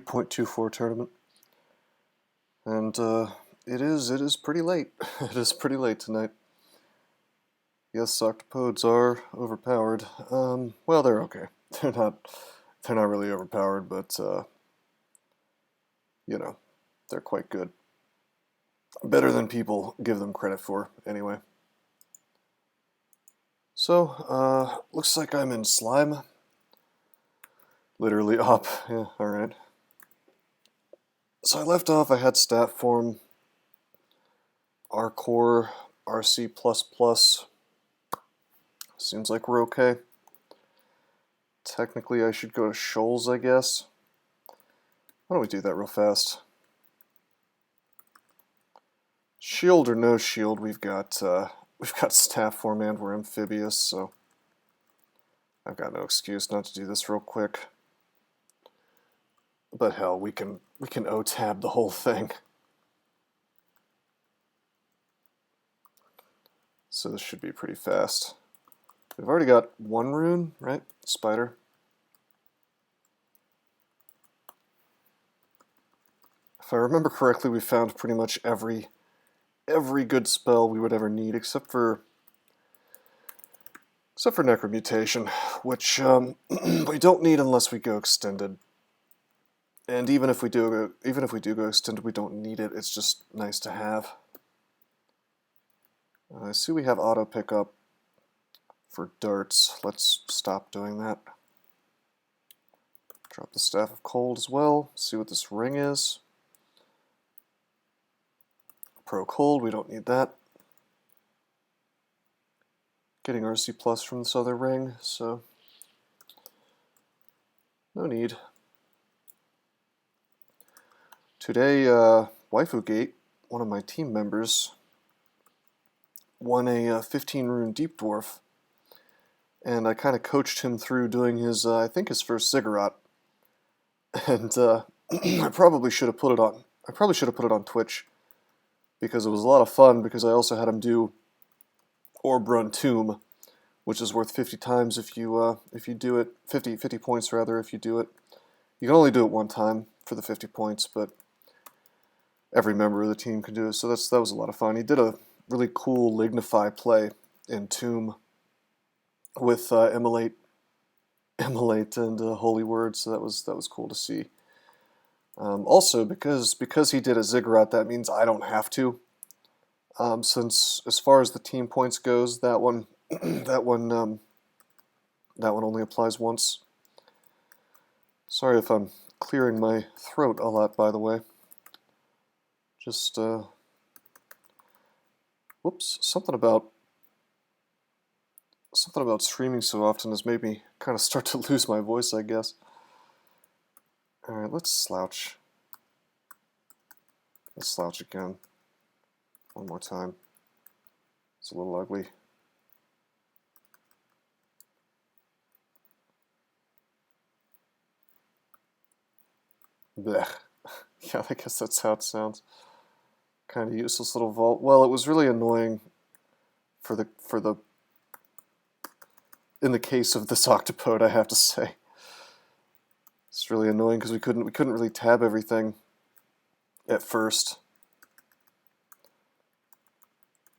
2.24 tournament. And it is pretty late. It is pretty late tonight. Yes, octopodes are overpowered. Well, they're okay. They're not really overpowered, but you know, they're quite good. Better than people give them credit for, anyway. So, looks like I'm in slime. Literally up. Yeah, alright. So I left off, I had stat form, R-core, RC++. Seems like we're okay. Technically I should go to shoals, I guess. Why don't we do that real fast? Shield or no shield, we've got staff form and we're amphibious, so I've got no excuse not to do this real quick. But hell, we can O-tab the whole thing. So this should be pretty fast. We've already got one rune, right? Spider. If I remember correctly, we found pretty much every good spell we would ever need, except for Necromutation, which we don't need unless we go extended. And even if we do go extended, we don't need it. It's just nice to have. I see we have auto pickup for darts. Let's stop doing that. Drop the Staff of Cold as well. See what this ring is. Pro Cold, we don't need that. Getting RC Plus from this other ring, so no need. Today, Waifu Gate, one of my team members, won a 15 rune Deep Dwarf, and I kind of coached him through doing his, I think his first ziggurat, and I probably should have put it on Twitch, because it was a lot of fun, because I also had him do Orb Run Tomb, which is worth 50 times if you do it, 50 points rather if you do it. You can only do it one time for the 50 points, but every member of the team can do it, so that was a lot of fun. He did a really cool Lignify play in Tomb with Immolate and Holy Word, so that was cool to see. Also, because he did a ziggurat, that means I don't have to. Since as far as the team points goes, that one only applies once. Sorry if I'm clearing my throat a lot, by the way. Just whoops, something about streaming so often has made me kind of start to lose my voice, I guess. Alright, let's slouch. Let's slouch again. One more time. It's a little ugly. Blech. Yeah, I guess that's how it sounds. Kind of useless little vault. Well, it was really annoying in the case of this octopode, I have to say. It's really annoying because we couldn't really tab everything at first.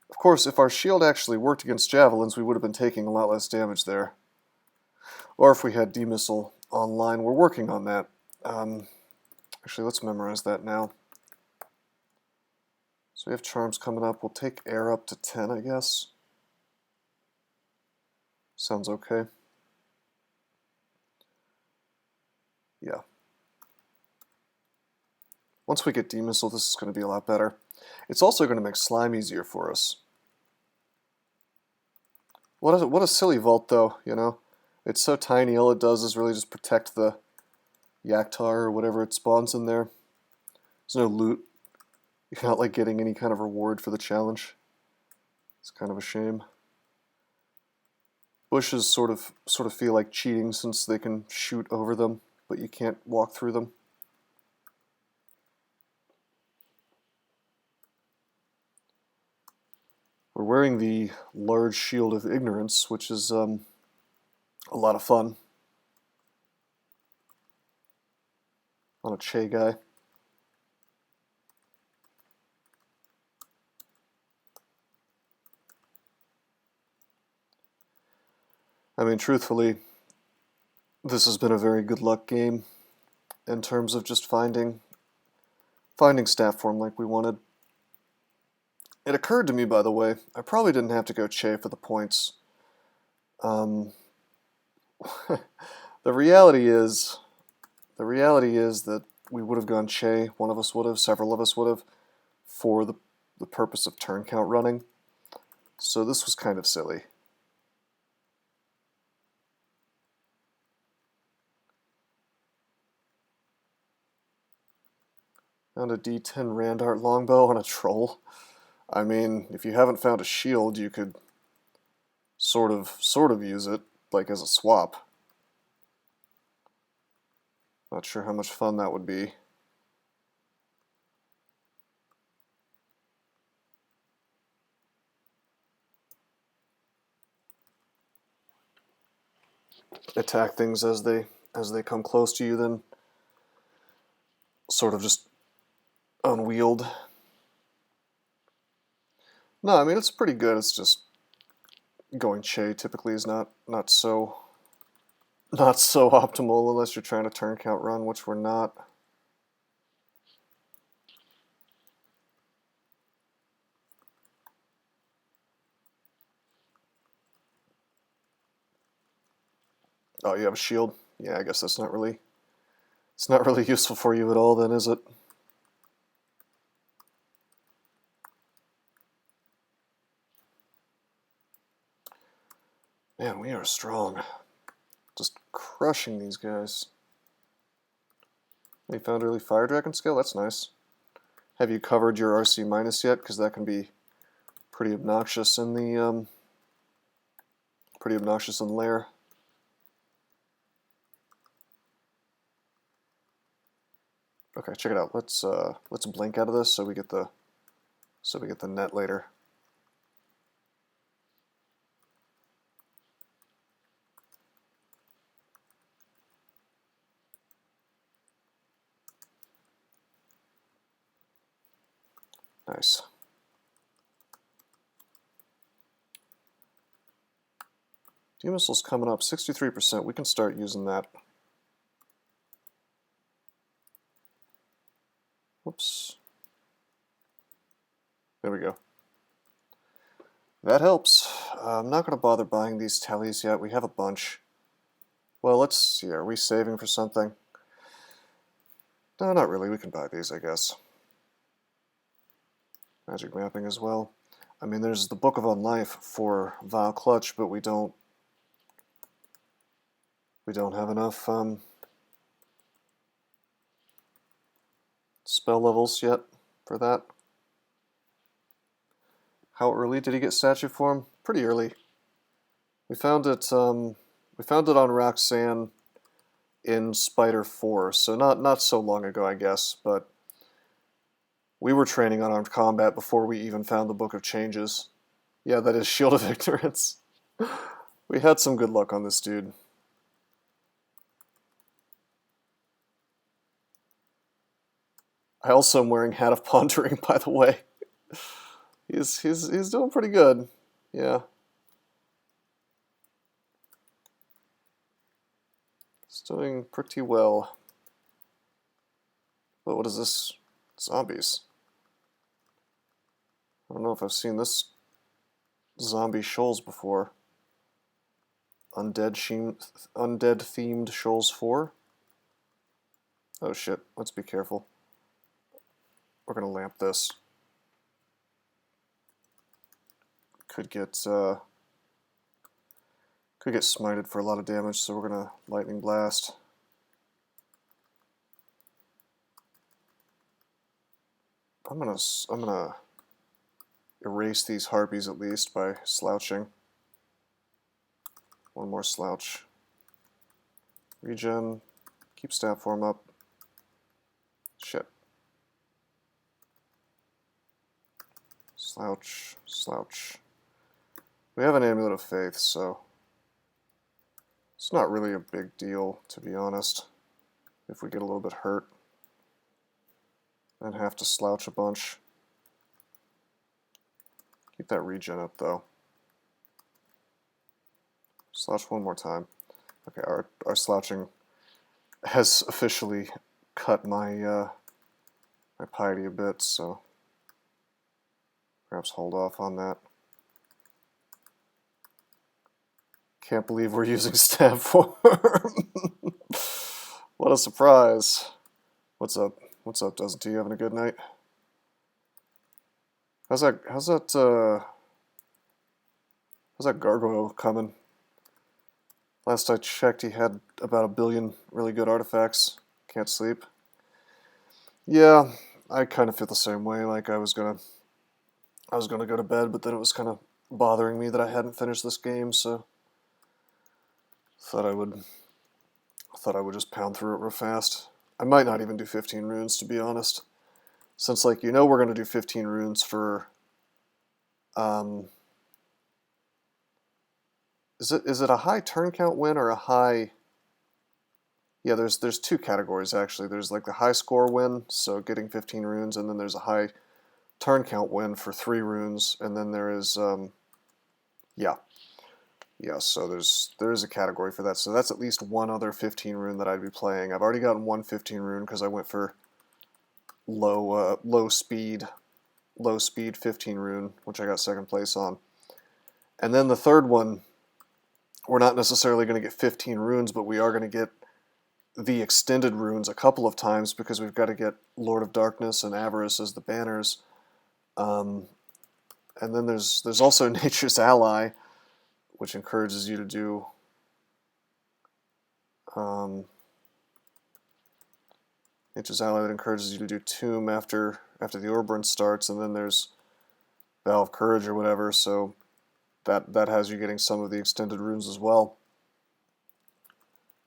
Of course, if our shield actually worked against javelins, we would have been taking a lot less damage there. Or if we had demissile online, we're working on that. Actually, let's memorize that now. So we have charms coming up. We'll take air up to 10, I guess. Sounds okay. Yeah. Once we get demissile, this is going to be a lot better. It's also going to make slime easier for us. What a silly vault, though, you know? It's so tiny, all it does is really just protect the Yaktar or whatever it spawns in there. There's no loot. You're not like getting any kind of reward for the challenge. It's kind of a shame. Bushes sort of feel like cheating since they can shoot over them, but you can't walk through them. We're wearing the large shield of ignorance, which is a lot of fun. on a Che guy. I mean, truthfully, this has been a very good luck game in terms of just finding stat form like we wanted. It occurred to me, by the way, I probably didn't have to go Che for the points. The reality is that we would have gone Che, one of us would have, several of us would have, for the purpose of turn count running. So this was kind of silly. Found a D10 Randart longbow on a troll. I mean, if you haven't found a shield, you could sort of use it, like as a swap. Not sure how much fun that would be. Attack things as they come close to you, then sort of just unwield. No, I mean, it's pretty good. It's just going Che typically is not so optimal unless you're trying to turn count run, which we're not. Oh, you have a shield? Yeah, I guess it's not really useful for you at all then, is it? Man, we are strong. Just crushing these guys. We found early Fire Dragon skill? That's nice. Have you covered your RC minus yet? Because that can be pretty obnoxious in the lair. Okay, check it out. Let's blink out of this so we get the net later. Nice. D-missile's coming up, 63%. We can start using that. Whoops. There we go. That helps. I'm not going to bother buying these tallies yet. We have a bunch. Well, let's see. Are we saving for something? No, not really. We can buy these, I guess. Magic mapping as well. I mean, there's the Book of Unlife for Vile Clutch, but we don't have enough spell levels yet for that. How early did he get statue form? Pretty early. We found it on Roxanne in Spider 4, so not so long ago, I guess, but we were training unarmed combat before we even found the Book of Changes. Yeah, that is Shield of Ignorance. We had some good luck on this dude. I also am wearing Hat of Pondering, by the way. He's doing pretty good. Yeah. He's doing pretty well. But what is this? Zombies. I don't know if I've seen this zombie shoals before. Undead themed shoals 4. Oh shit, let's be careful. We're gonna lamp this. Could get smited for a lot of damage, so we're gonna lightning blast. I'm gonna erase these harpies at least by slouching. One more slouch. Regen. Keep stat form up. Shit. Slouch, slouch. We have an Amulet of Faith, so it's not really a big deal, to be honest, if we get a little bit hurt. and have to slouch a bunch. Keep that regen up, though. Slouch one more time. Okay, our slouching has officially cut my my piety a bit, so perhaps hold off on that. Can't believe we're using stab form. What a surprise. What's up? What's up, Doesn't he? You having a good night? How's that gargoyle coming? Last I checked, he had about 1 billion really good artifacts. Can't sleep. Yeah, I kind of feel the same way. Like I was gonna go to bed, but then it was kind of bothering me that I hadn't finished this game, so thought I would just pound through it real fast. I might not even do 15 runes, to be honest, since like we're gonna do 15 runes for Is it a high turn count win or a high? Yeah, there's 2 categories actually. There's like the high score win, so getting 15 runes, and then there's a high turn count win for 3 runes, and then there is so there is a category for that. So that's at least one other 15 rune that I'd be playing. I've already gotten one 15 rune because I went for low speed 15 rune, which I got 2nd place on. And then the third one, we're not necessarily going to get 15 runes, but we are going to get the extended runes a couple of times because we've got to get Lord of Darkness and Avarice as the banners. And then there's also Nature's Ally, which encourages you to do Nature's Ally that encourages you to do Tomb after the Orbrun starts, and then there's Vow of Courage or whatever, so that has you getting some of the extended runes as well.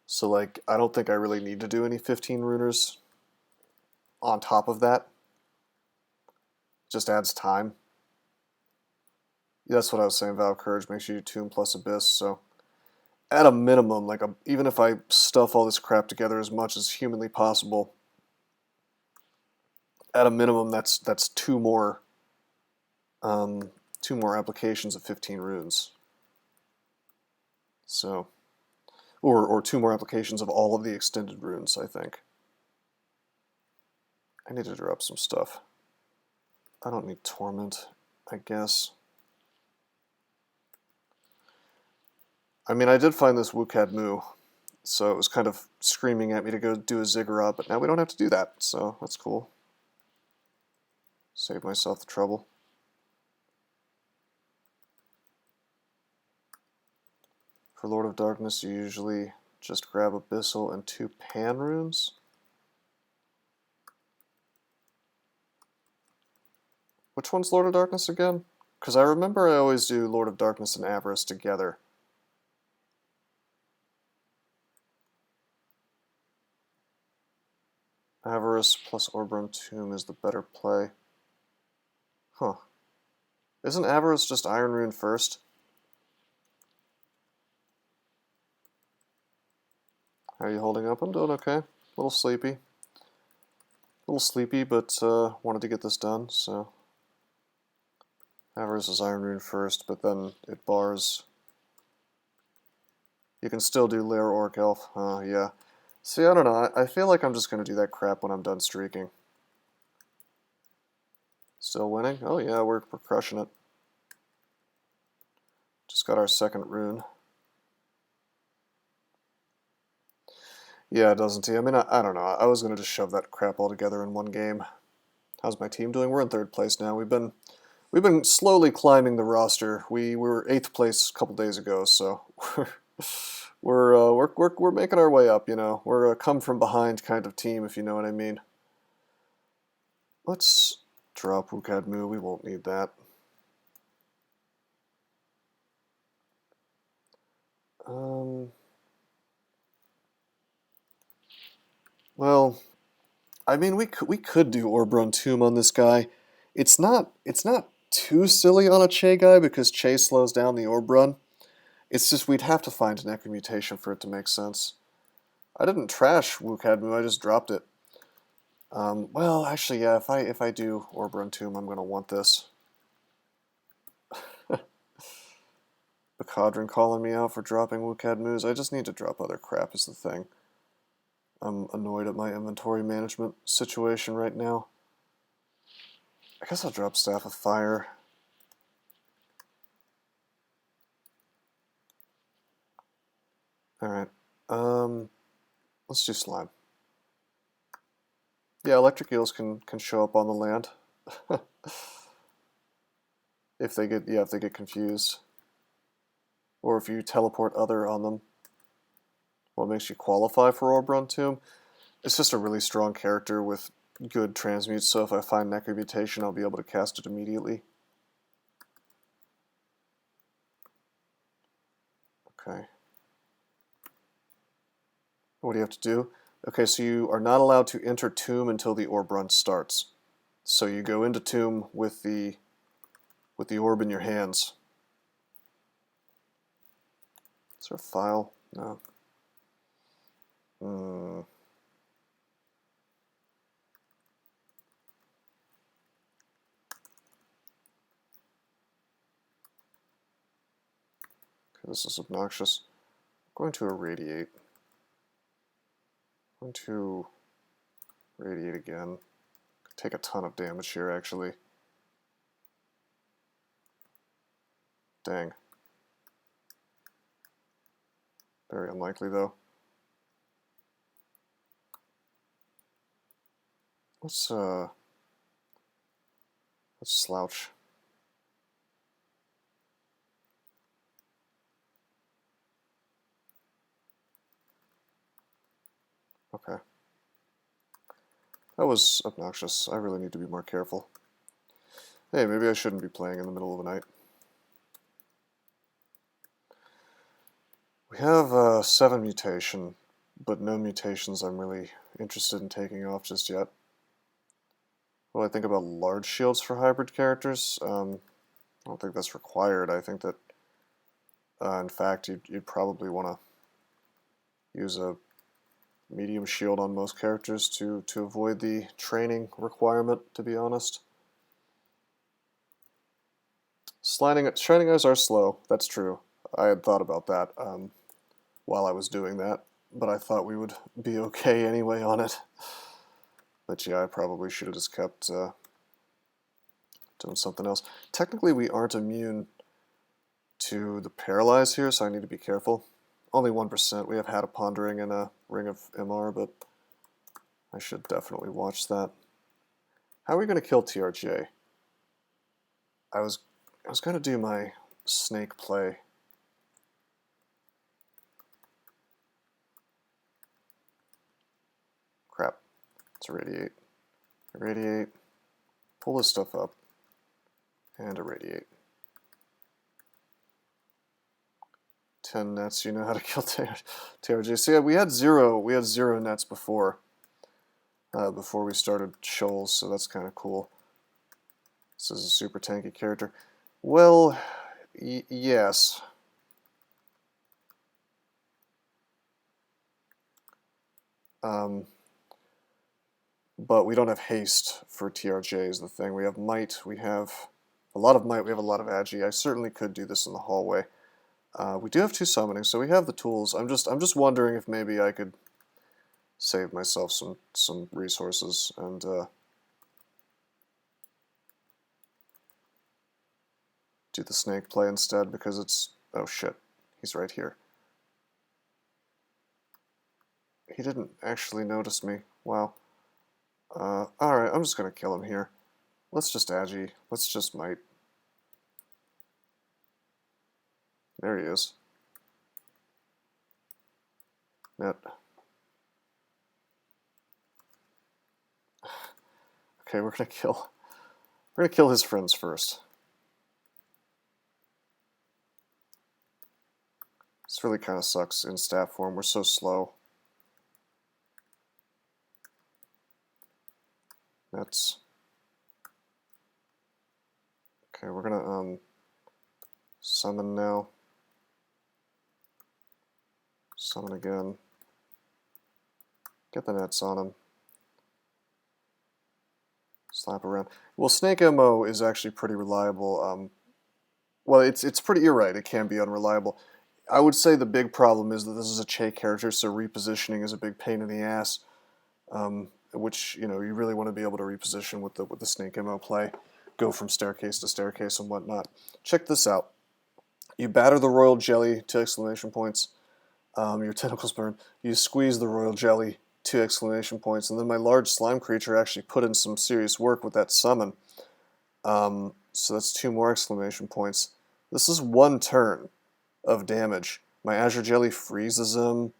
So like I don't think I really need to do any 15 runers on top of that. Just adds time. Yeah, that's what I was saying. Vow of Courage makes you do Tomb plus Abyss, so at a minimum, like even if I stuff all this crap together as much as humanly possible, at a minimum that's 2 more applications of 15 runes. So or 2 more applications of all of the extended runes, I think. I need to drop some stuff. I don't need Torment, I guess. I mean, I did find this Wukad Mu, so it was kind of screaming at me to go do a Ziggurat, but now we don't have to do that, so that's cool. Save myself the trouble. For Lord of Darkness, you usually just grab Abyssal and 2 Pan runes. Which one's Lord of Darkness again? Because I remember I always do Lord of Darkness and Avarice together. Avarice plus Orbrun Tomb is the better play. Huh. Isn't Avarice just Iron Rune first? How are you holding up? I'm doing okay. A little sleepy. But wanted to get this done, so. Avarice is Iron Rune first, but then it bars. You can still do Lair Orc Elf. Yeah. See, I don't know. I feel like I'm just going to do that crap when I'm done streaking. Still winning? Oh yeah, we're crushing it. Just got our 2nd rune. Yeah, doesn't he? I mean, I don't know. I was going to just shove that crap all together in one game. How's my team doing? We're in 3rd place now. We've been slowly climbing the roster. We were 8th place a couple days ago, so we're making our way up. We're a come from behind kind of team, if you know what I mean. Let's drop Wukad Mu. We won't need that. Well, I mean, we could do Orbrun Tomb on this guy. It's not too silly on a Che guy because Che slows down the Orbrun. It's just we'd have to find an Echo Mutation for it to make sense. I didn't trash Wukad Mu, I just dropped it. Well, actually, yeah, if I do Orb Run Tomb, I'm gonna want this. Bacadron calling me out for dropping Wukad Moose. I just need to drop other crap is the thing. I'm annoyed at my inventory management situation right now. I guess I'll drop Staff of Fire. Alright. Let's do Slime. Yeah, electric eels can show up on the land. if they get confused. Or if you teleport other on them. What makes you qualify for Orb Run Tomb? It's just a really strong character with good transmutes, so if I find Necromutation, I'll be able to cast it immediately. Okay. What do you have to do? Okay, so you are not allowed to enter Tomb until the Orb Run starts. So you go into Tomb with the orb in your hands. Is there a file? No. Okay, this is obnoxious. I'm going to irradiate. I'm going to radiate again. Take a ton of damage here, actually. Dang. Very unlikely, though. Let's slouch. Okay. That was obnoxious. I really need to be more careful. Hey, maybe I shouldn't be playing in the middle of the night. We have 7 mutation, but no mutations I'm really interested in taking off just yet. What do I think about large shields for hybrid characters? I don't think that's required. I think that, in fact, you'd probably want to use a medium shield on most characters to avoid the training requirement, to be honest. Shining Eyes are slow, that's true. I had thought about that while I was doing that, but I thought we would be okay anyway on it. But yeah, I probably should have just kept doing something else. Technically, we aren't immune to the Paralyze here, so I need to be careful. Only 1%. We have Hat of Pondering and a Ring of MR, but I should definitely watch that. How are we going to kill TRJ? I was going to do my snake play. Crap. Let's irradiate. Irradiate. Pull this stuff up. And irradiate. 10 nets, you know how to kill TRJ. So yeah, we had zero nets before we started Shoals, so that's kind of cool. This is a super tanky character. Well, yes. But we don't have haste for TRJ is the thing. We have might, we have a lot of might, we have a lot of agi. I certainly could do this in the hallway. We do have 2 summoning, so we have the tools. I'm just wondering if maybe I could save myself some resources and do the snake play instead, because it's... oh shit, he's right here. He didn't actually notice me. Wow. Alright, I'm just gonna kill him here. Let's just agi. Let's just might. There he is. Net. Okay, we're gonna kill his friends first. This really kind of sucks in stat form. We're so slow. Nets. Okay, we're gonna summon now. Summon again. Get the nets on him. Slap around. Well, Snake MO is actually pretty reliable. Well, it's pretty, you're right, it can be unreliable. I would say the big problem is that this is a Che character, so repositioning is a big pain in the ass. Which, you really want to be able to reposition with the Snake MO play. Go from staircase to staircase and whatnot. Check this out. You batter the royal jelly, 2 exclamation points. Your tentacles burn. You squeeze the royal jelly, 2 exclamation points. And then my large slime creature actually put in some serious work with that summon. So that's 2 more exclamation points. This is 1 turn of damage. My Azure Jelly freezes him.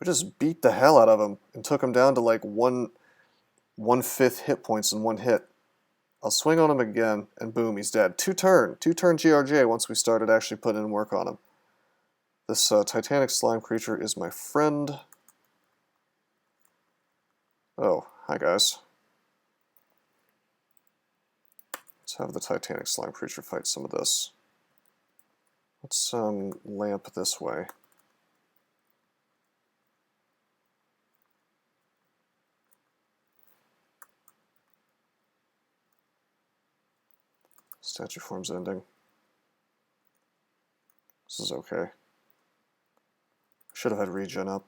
We just beat the hell out of him and took him down to like 1/5 hit points in 1 hit. I'll swing on him again, and boom, he's dead. 2-turn GRJ once we started actually putting in work on him. This Titanic Slime creature is my friend. Oh, hi guys. Let's have the Titanic Slime creature fight some of this. Let's lamp this way. Statue form's ending. This is okay. Should have had regen up.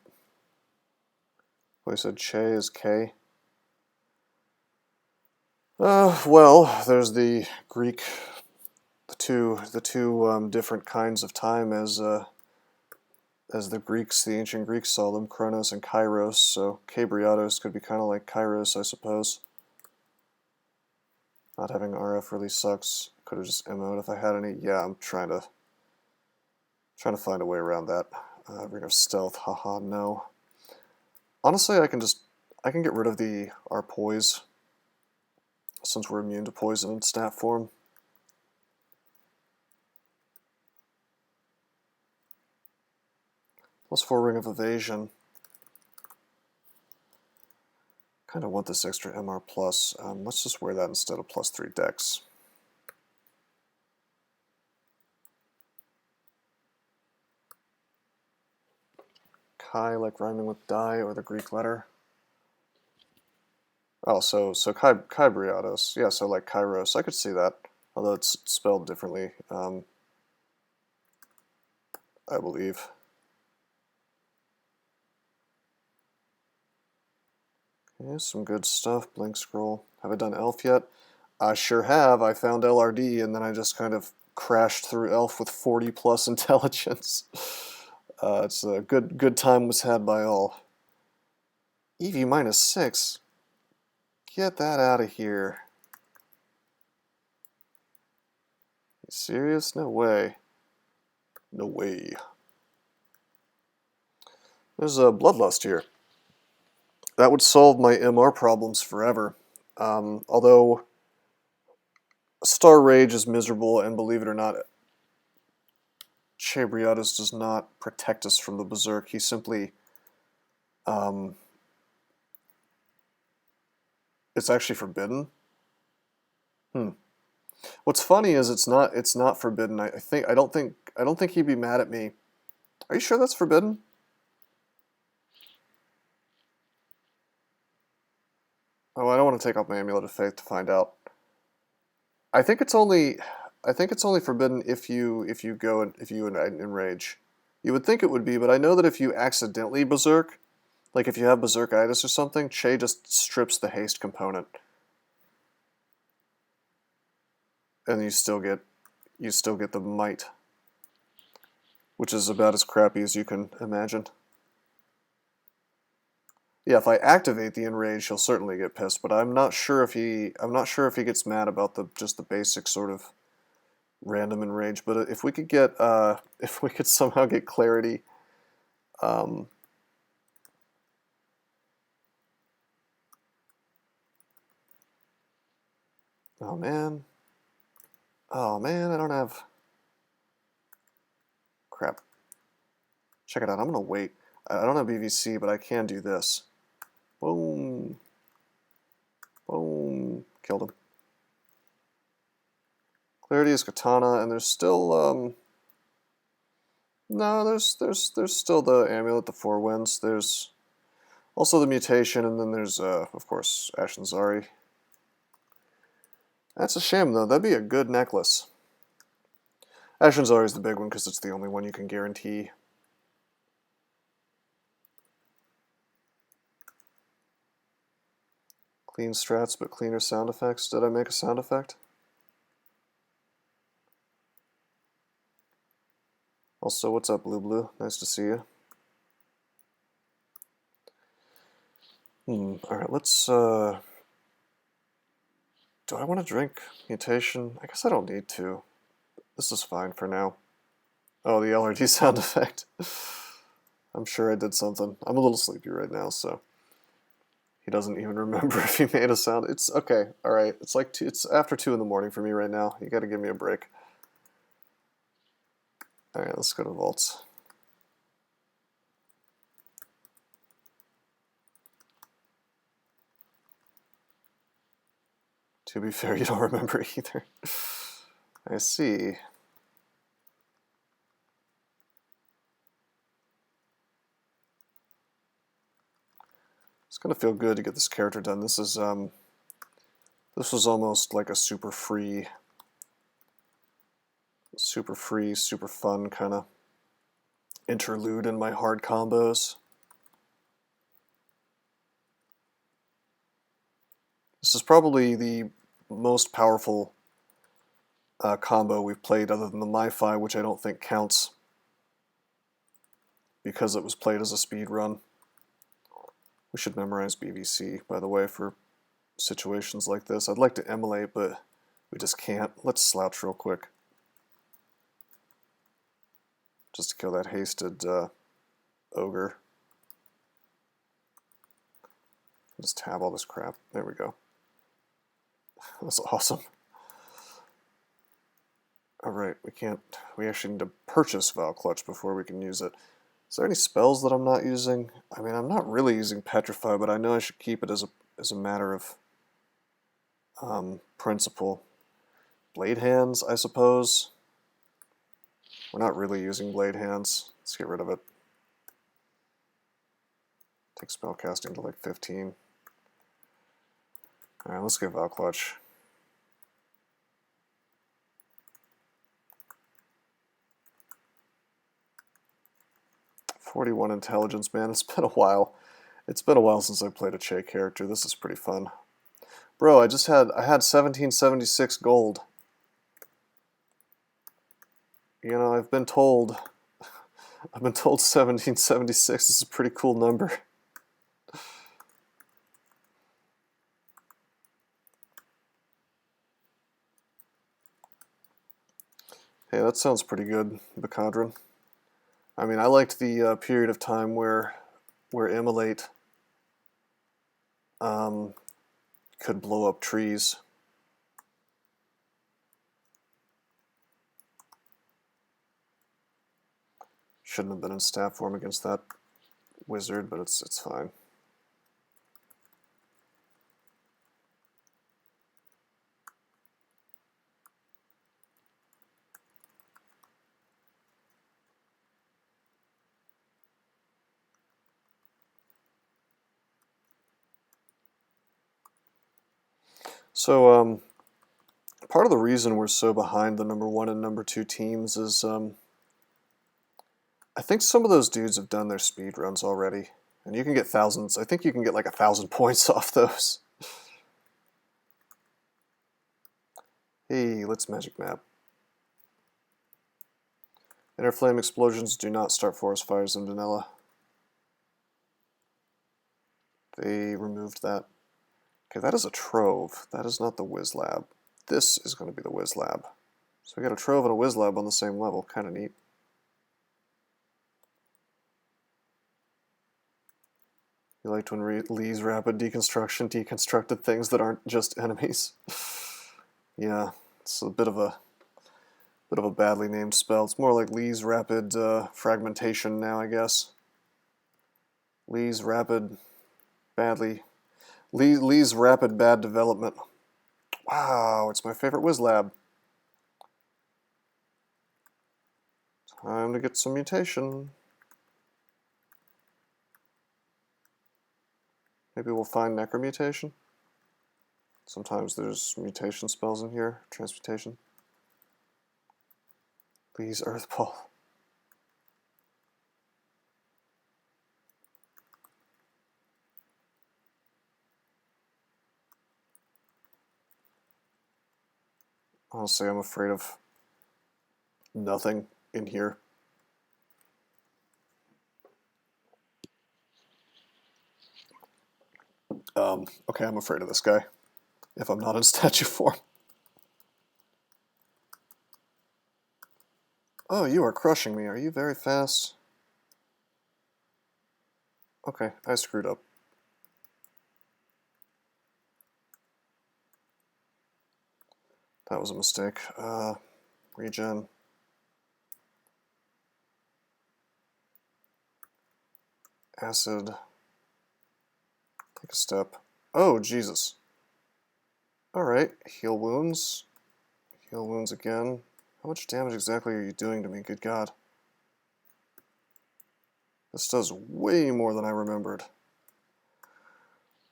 Well, he said Che is K. Well, there's the Greek, the two different kinds of time as the ancient Greeks saw them, Chronos and Kairos. So Cheibriados could be kind of like Kairos, I suppose. Not having RF really sucks. Could have just MO'd if I had any. Yeah, I'm trying to find a way around that. Ring of Stealth, haha, no. Honestly, I can get rid of our poise, since we're immune to poison in stat form. +4 Ring of Evasion. Kind of want this extra MR plus. Let's just wear that instead of +3 Dex. Kai, like rhyming with die, or the Greek letter. Oh, so Cheibriados. Yeah, so like Kairos. I could see that, although it's spelled differently, I believe. Okay, some good stuff. Blink Scroll. Have I done Elf yet? I sure have. I found LRD, and then I just kind of crashed through Elf with 40+ intelligence. It's a good time was had by all. EV -6. Get that out of here. You serious? No way. No way. There's a Bloodlust here. That would solve my MR problems forever. Although Star Rage is miserable, and believe it or not, Cheibriados does not protect us from the Berserk. He simply... it's actually forbidden. What's funny is it's not forbidden. I don't think he'd be mad at me. Are you sure that's forbidden? Oh, I don't want to take off my Amulet of Faith to find out. I think it's only forbidden if you enrage. You would think it would be, but I know that if you accidentally Berserk, like if you have Berserkitis or something, Che just strips the haste component, and you still get the might, which is about as crappy as you can imagine. Yeah, if I activate the enrage, he'll certainly get pissed, but I'm not sure if he gets mad about just the basic sort of random enrage. But if we could somehow get clarity, oh man, I don't have crap. Check it out. I'm gonna wait. I don't have BVC, but I can do this. Boom. Boom. Killed him. Clarity is Katana, and there's still, no, there's still the Amulet, the Four Winds. There's also the Mutation, and then there's, of course, Ashen Zari. That's a shame, though. That'd be a good necklace. Ashen's always the big one because it's the only one you can guarantee. Clean strats, but cleaner sound effects. Did I make a sound effect? Also, what's up, Blue Blue? Nice to see you. Alright, let's, do I want to drink Mutation? I guess I don't need to. This is fine for now. Oh, the LRD sound effect. I'm sure I did something. I'm a little sleepy right now, so he doesn't even remember if he made a sound. It's okay. All right. It's like it's after 2 in the morning for me right now. You got to give me a break. All right, let's go to vaults. To be fair, you don't remember either. I see. It's gonna feel good to get this character done. This is this was almost like a super free, super fun kind of interlude in my hard combos. This is probably the most powerful combo we've played other than the MiFi, which I don't think counts because it was played as a speed run. We should memorize BVC, by the way, for situations like this. I'd like to emulate, but we just can't. Let's slouch real quick. Just to kill that hasted ogre. Just tab all this crap. There we go. That's awesome. Alright, we actually need to purchase Val Clutch before we can use it. Is there any spells that I'm not using? I mean, I'm not really using Petrify, but I know I should keep it as a matter of principle. Blade Hands, I suppose. We're not really using Blade Hands. Let's get rid of it. Take spellcasting to like 15. Alright, let's get Val Clutch. '41 intelligence, man. It's been a while. It's been a while since I played a Che character. This is pretty fun. Bro, I had 1776 gold. You know, I've been told 1776 is a pretty cool number. Hey, that sounds pretty good, Bacadron. I mean, I liked the period of time where Immolate could blow up trees. Shouldn't have been in staff form against that wizard, but it's fine. So, part of the reason we're so behind the #1 and #2 teams is I think some of those dudes have done their speed runs already, and you can get thousands. I think you can get like 1,000 points off those. Hey, let's magic map. Inner flame explosions do not start forest fires in vanilla. They removed that. Okay, that is a Trove. That is not the Whiz Lab. This is going to be the Whiz Lab. So we got a Trove and a Whiz Lab on the same level. Kind of neat. You liked when Lee's Rapid Deconstruction deconstructed things that aren't just enemies. Yeah, it's a bit of a badly named spell. It's more like Lee's Rapid Fragmentation now, I guess. Lee's Rapid Lee's Rapid Bad Development. Wow, it's my favorite Whiz Lab. Time to get some mutation. Maybe we'll find Necromutation. Sometimes there's mutation spells in here. Transmutation. Please, Earth Ball. Honestly, I'm afraid of nothing in here. Okay, I'm afraid of this guy. If I'm not in statue form. Oh, you are crushing me. Are you very fast? Okay, I screwed up. That was a mistake. Regen. Acid. Take a step. Oh, Jesus. Alright, heal wounds. Heal wounds again. How much damage exactly are you doing to me? Good God. This does way more than I remembered.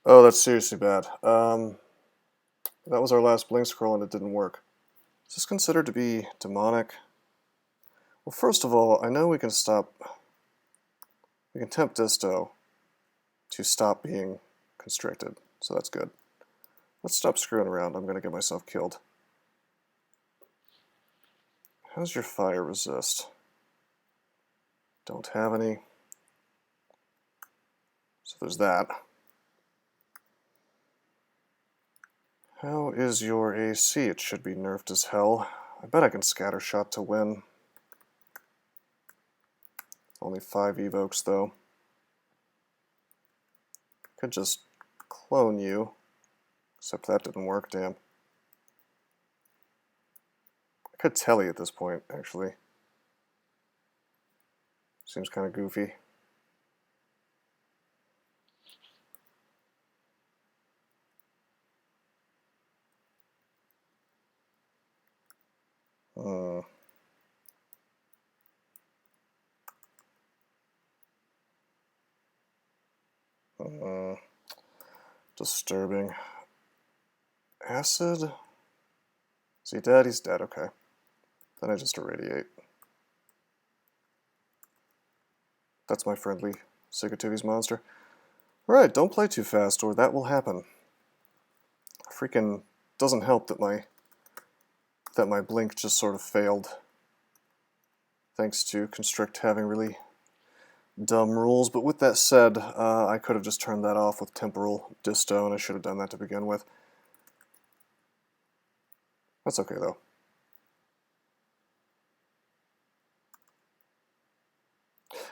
Oh, that's seriously bad. That was our last blink scroll and it didn't work. Is this considered to be demonic? Well, first of all, I know we can tempt Disto to stop being constricted, so that's good. Let's stop screwing around. I'm going to get myself killed. How's your fire resist? Don't have any. So there's that. How is your AC? It should be nerfed as hell. I bet I can scatter shot to win. Only 5 evokes though. Could just clone you. Except that didn't work, damn. I could telly at this point, actually. Seems kind of goofy. Disturbing. Acid? Is he dead? He's dead, okay. Then I just irradiate. That's my friendly Sigatuvi's monster. Alright, don't play too fast or that will happen. Freaking doesn't help that my blink just sort of failed. Thanks to Constrict having really dumb rules, but with that said, I could have just turned that off with Temporal Disto, and I should have done that to begin with. That's okay, though.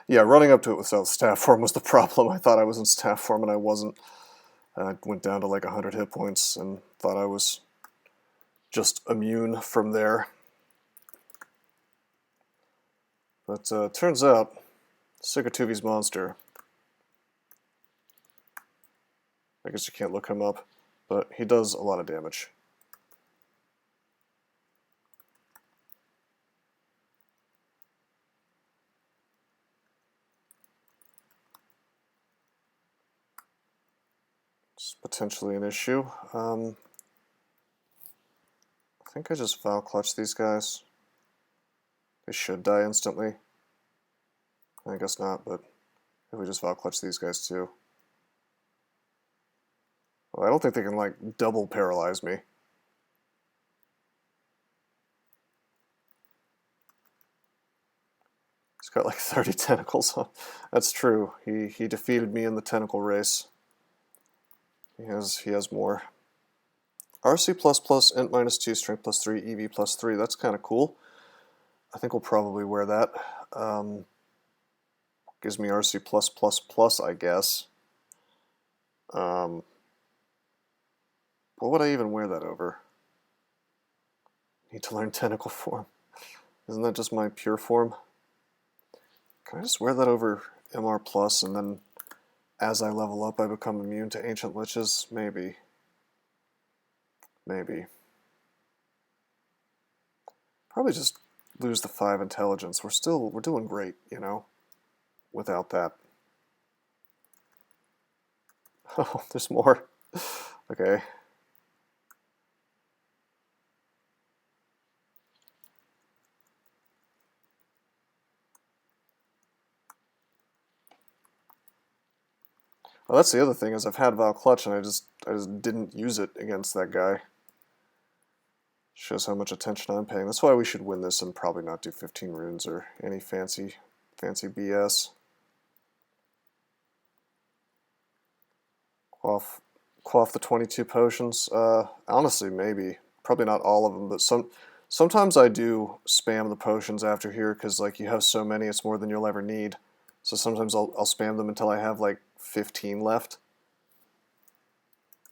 Yeah, running up to it without staff form was the problem. I thought I was in staff form, and I wasn't. I went down to like 100 hit points, and thought I was just immune from there. But turns out, Sigatuvi's monster, I guess you can't look him up, but he does a lot of damage. It's potentially an issue. I think I just Vow Clutch these guys. They should die instantly. I guess not, but if we just Vow Clutch these guys too. Well, I don't think they can, like, double paralyze me. He's got like 30 tentacles on. That's true. He defeated me in the tentacle race. He has more. RC++, int -2, strength +3, EV +3. That's kind of cool. I think we'll probably wear that. Gives me RC+++, I guess. What would I even wear that over? Need to learn tentacle form. Isn't that just my pure form? Can I just wear that over MR Plus and then as I level up I become immune to Ancient Liches? Maybe. Maybe. Probably just lose the 5 intelligence. We're doing great, you know, without that. Oh, there's more. Okay. Well, that's the other thing is I've had Val Clutch and I just didn't use it against that guy. Shows how much attention I'm paying. That's why we should win this and probably not do 15 runes or any fancy BS. Quaff the 22 potions. Honestly, maybe. Probably not all of them, but sometimes I do spam the potions after here because like you have so many, it's more than you'll ever need. So sometimes I'll spam them until I have like 15 left.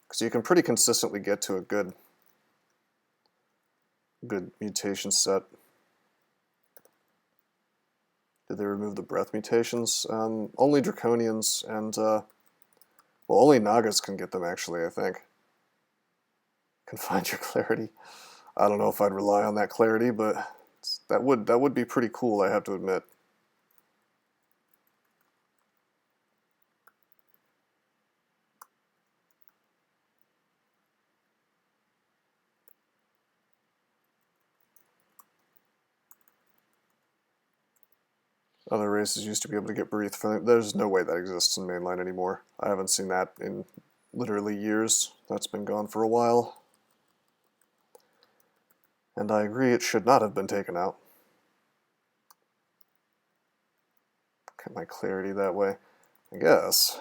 Because you can pretty consistently get to a good mutation set. Did they remove the breath mutations? Only Draconians and well, only Nagas can get them actually, I think. Confine your clarity. I don't know if I'd rely on that clarity, but that would be pretty cool, I have to admit. Other races used to be able to get breathe from them. There's no way that exists in mainline anymore. I haven't seen that in literally years. That's been gone for a while. And I agree it should not have been taken out. Get my clarity that way, I guess.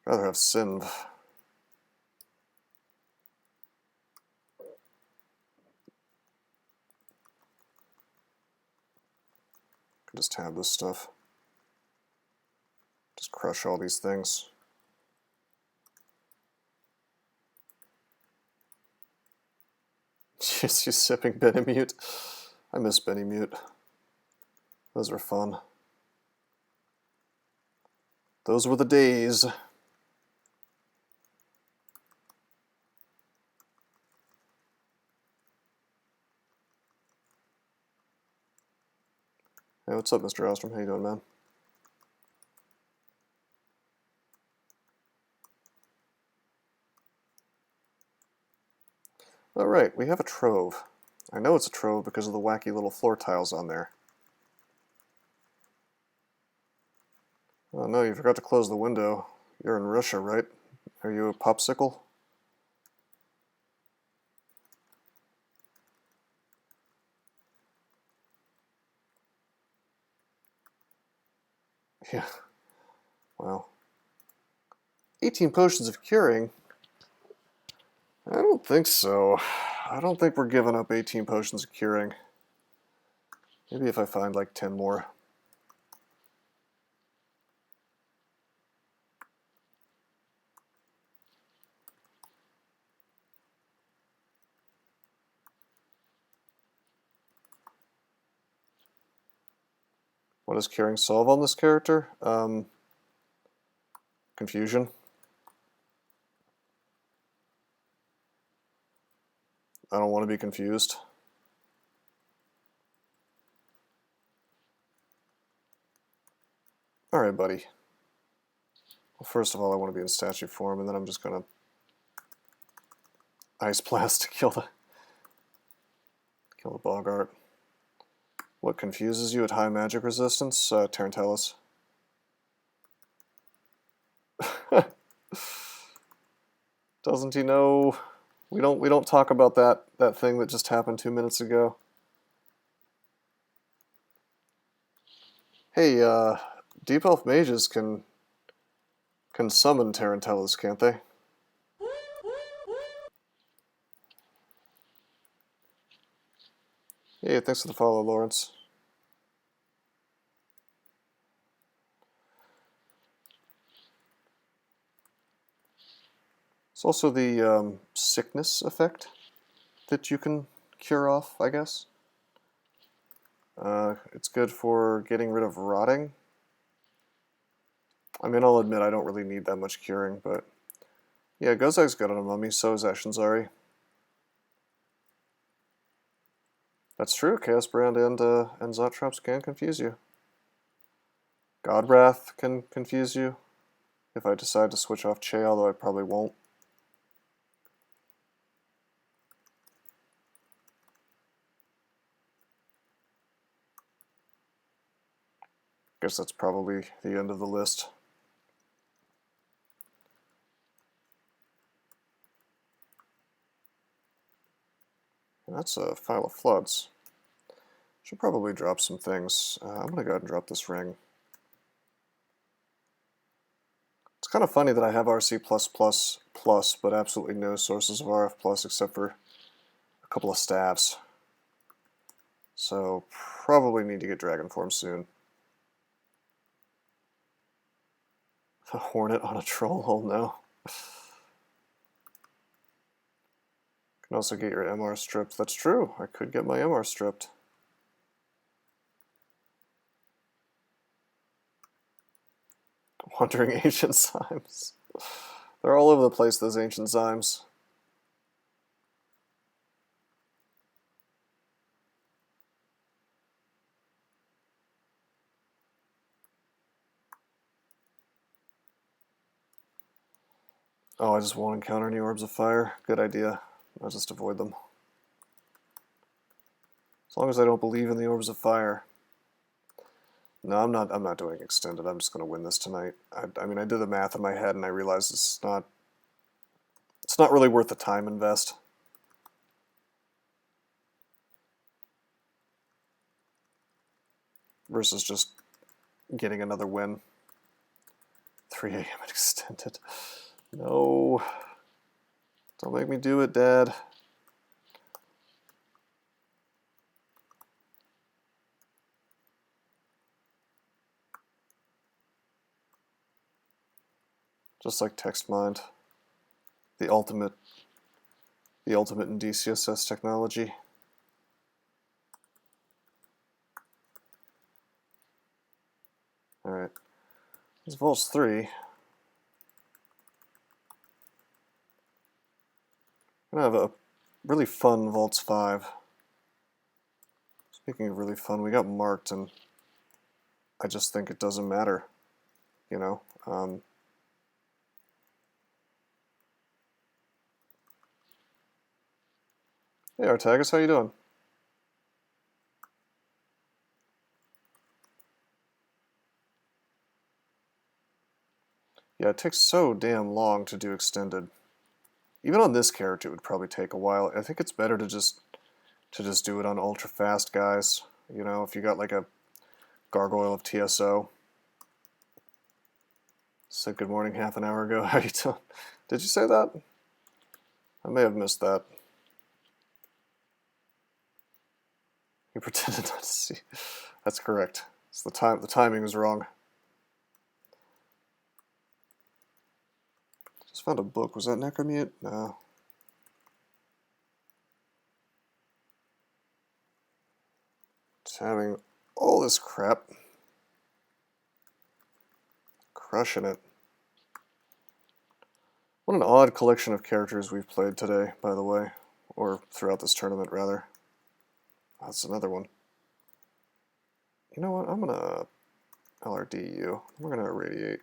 I'd rather have Sinv. Can just tab this stuff. Just crush all these things. Just you sipping Benimute. I miss Benimute. Those were fun. Those were the days. Hey, what's up, Mr. Ostrom? How you doing, man? Alright, we have a trove. I know it's a trove because of the wacky little floor tiles on there. Oh no, you forgot to close the window. You're in Russia, right? Are you a popsicle? Yeah. Wow. 18 potions of curing? I don't think so. I don't think we're giving up 18 potions of curing. Maybe if I find like 10 more. What does curing solve on this character? Confusion. I don't want to be confused. Alright, buddy. Well, first of all, I want to be in statue form, and then I'm just going to Ice Blast to kill the Boggart. What confuses you at high magic resistance? Tarantellas. Doesn't he know? We don't talk about that thing that just happened 2 minutes ago. Hey, Deep Elf mages can summon Tarantellas, can't they? Hey, thanks for the follow, Lawrence. It's also the sickness effect that you can cure off, I guess. It's good for getting rid of rotting. I mean, I'll admit I don't really need that much curing, but yeah, Gozag's good on a mummy, so is Ashenzari. That's true, Chaos Brand and Zotrops can confuse you. Godwrath can confuse you if I decide to switch off Che, although I probably won't. Guess that's probably the end of the list. And that's a file of floods. Should probably drop some things. I'm going to go ahead and drop this ring. It's kind of funny that I have RC+++, but absolutely no sources of RF+ except for a couple of staves. So probably need to get Dragon Form soon. A Hornet on a Troll hole, no. Can also get your MR stripped. That's true. I could get my MR stripped. Wandering Ancient Zymes. They're all over the place, those Ancient Zymes. Oh, I just won't encounter any Orbs of Fire. Good idea. I'll just avoid them. As long as I don't believe in the Orbs of Fire. No, I'm not doing extended. I'm just going to win this tonight. I mean, I did the math in my head and I realized it's not really worth the time invest. Versus just getting another win. 3 a.m. extended. No. Don't make me do it, Dad. Just like TextMind, the ultimate in DCSS technology. All right, this Vault's 3. I'm gonna have a really fun Vault's 5. Speaking of really fun, we got marked, and I just think it doesn't matter, you know. Hey Artagus, how you doing? Yeah, it takes so damn long to do extended. Even on this character, it would probably take a while. I think it's better to just do it on ultra fast guys. You know, if you got like a Gargoyle of TSO. Said good morning half an hour ago. How you doing? Did you say that? I may have missed that. You pretended not to see. That's correct. It's the timing was wrong. Just found a book. Was that Necromute? No. Just having all this crap. Crushing it. What an odd collection of characters we've played today, by the way. Or throughout this tournament, rather. That's another one. You know what? I'm going to LRD you. We're going to irradiate.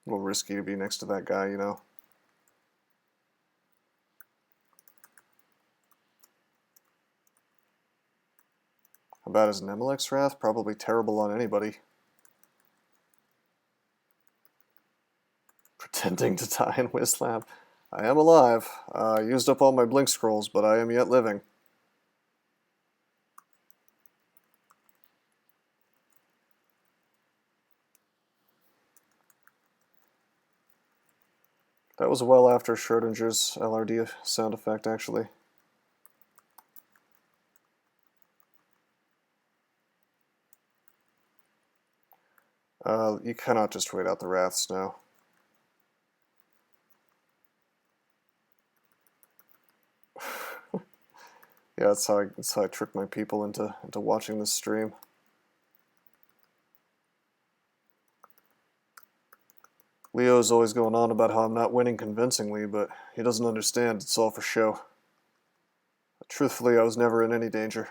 A little risky to be next to that guy, you know. How bad is Nemelix Wrath? Probably terrible on anybody. Pretending to die in Wizlab. I am alive. I used up all my blink scrolls, but I am yet living. That was well after Schrodinger's LRD sound effect, actually. You cannot just wait out the Wraths now. Yeah, that's how I trick my people into watching this stream. Leo's always going on about how I'm not winning convincingly, but he doesn't understand. It's all for show. But truthfully, I was never in any danger.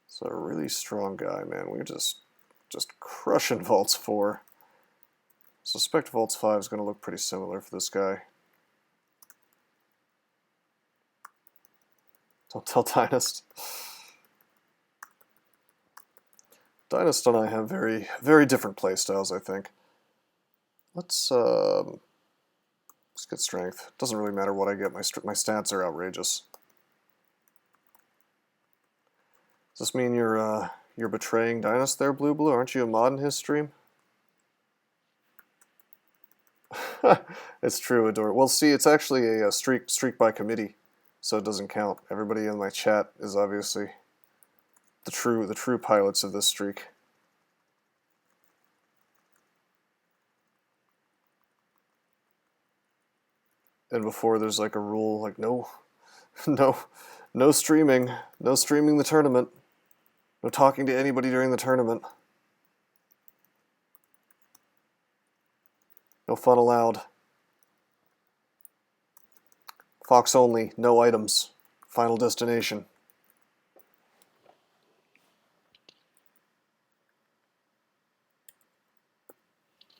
So a really strong guy, man. We're just crushing Vaults 4. Suspect Vaults 5 is going to look pretty similar for this guy. Don't tell Dynast. Dynast and I have very, very different playstyles, I think. Let's get strength. Doesn't really matter what I get. My stats are outrageous. Does this mean you're betraying Dynast there, Blue Blue? Aren't you a mod in his stream? It's true, Adore. Well, see, it's actually a streak by committee, so it doesn't count. Everybody in my chat is obviously the true pilots of this streak. And before there's like a rule like no streaming the tournament, no talking to anybody during the tournament, no fun allowed. Fox only, no items. Final destination.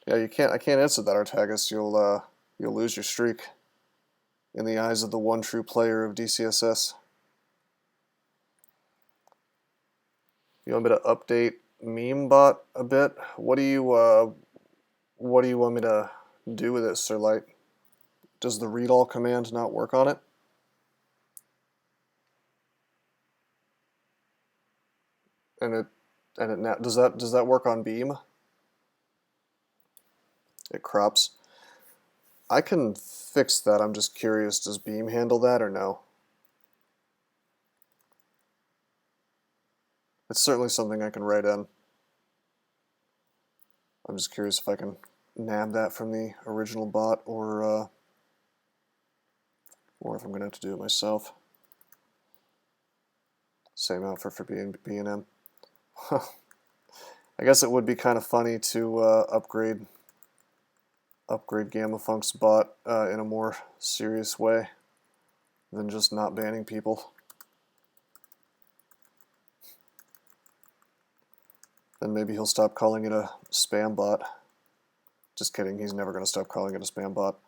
Yeah, I can't answer that, Artagus. You'll lose your streak in the eyes of the one true player of DCSS. You want me to update MemeBot a bit? What do you want me to do with it, Sir Light? Does the read all command not work on it? Does that work on Beam? It crops. I can fix that. I'm just curious, does Beam handle that or no? It's certainly something I can write in. I'm just curious if I can nab that from the original bot or if I'm going to have to do it myself. Same outfit for B&M. I guess it would be kind of funny to upgrade Gamma Funk's bot in a more serious way than just not banning people. Then maybe he'll stop calling it a spam bot. Just kidding, he's never going to stop calling it a spam bot.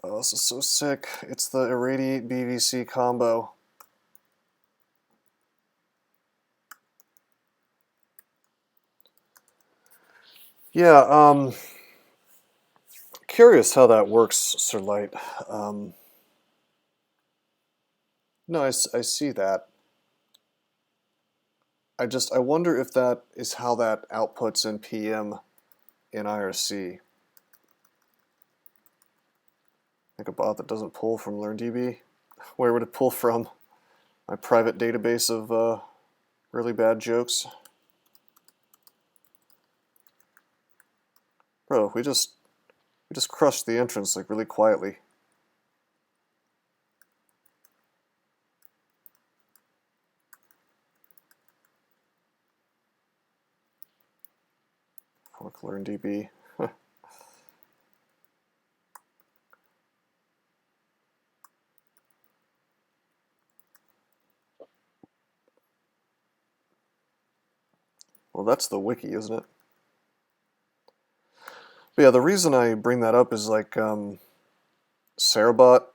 Oh, this is so sick. It's the Irradiate BVC combo. Yeah, curious how that works, Sir Light. No, I see that. I wonder if that is how that outputs in PM in IRC. Like a bot that doesn't pull from LearnDB? Where would it pull from? My private database of really bad jokes? Bro, we just crushed the entrance like really quietly. Fork LearnDB. Well, that's the wiki, isn't it? But yeah, the reason I bring that up is like Sarabot,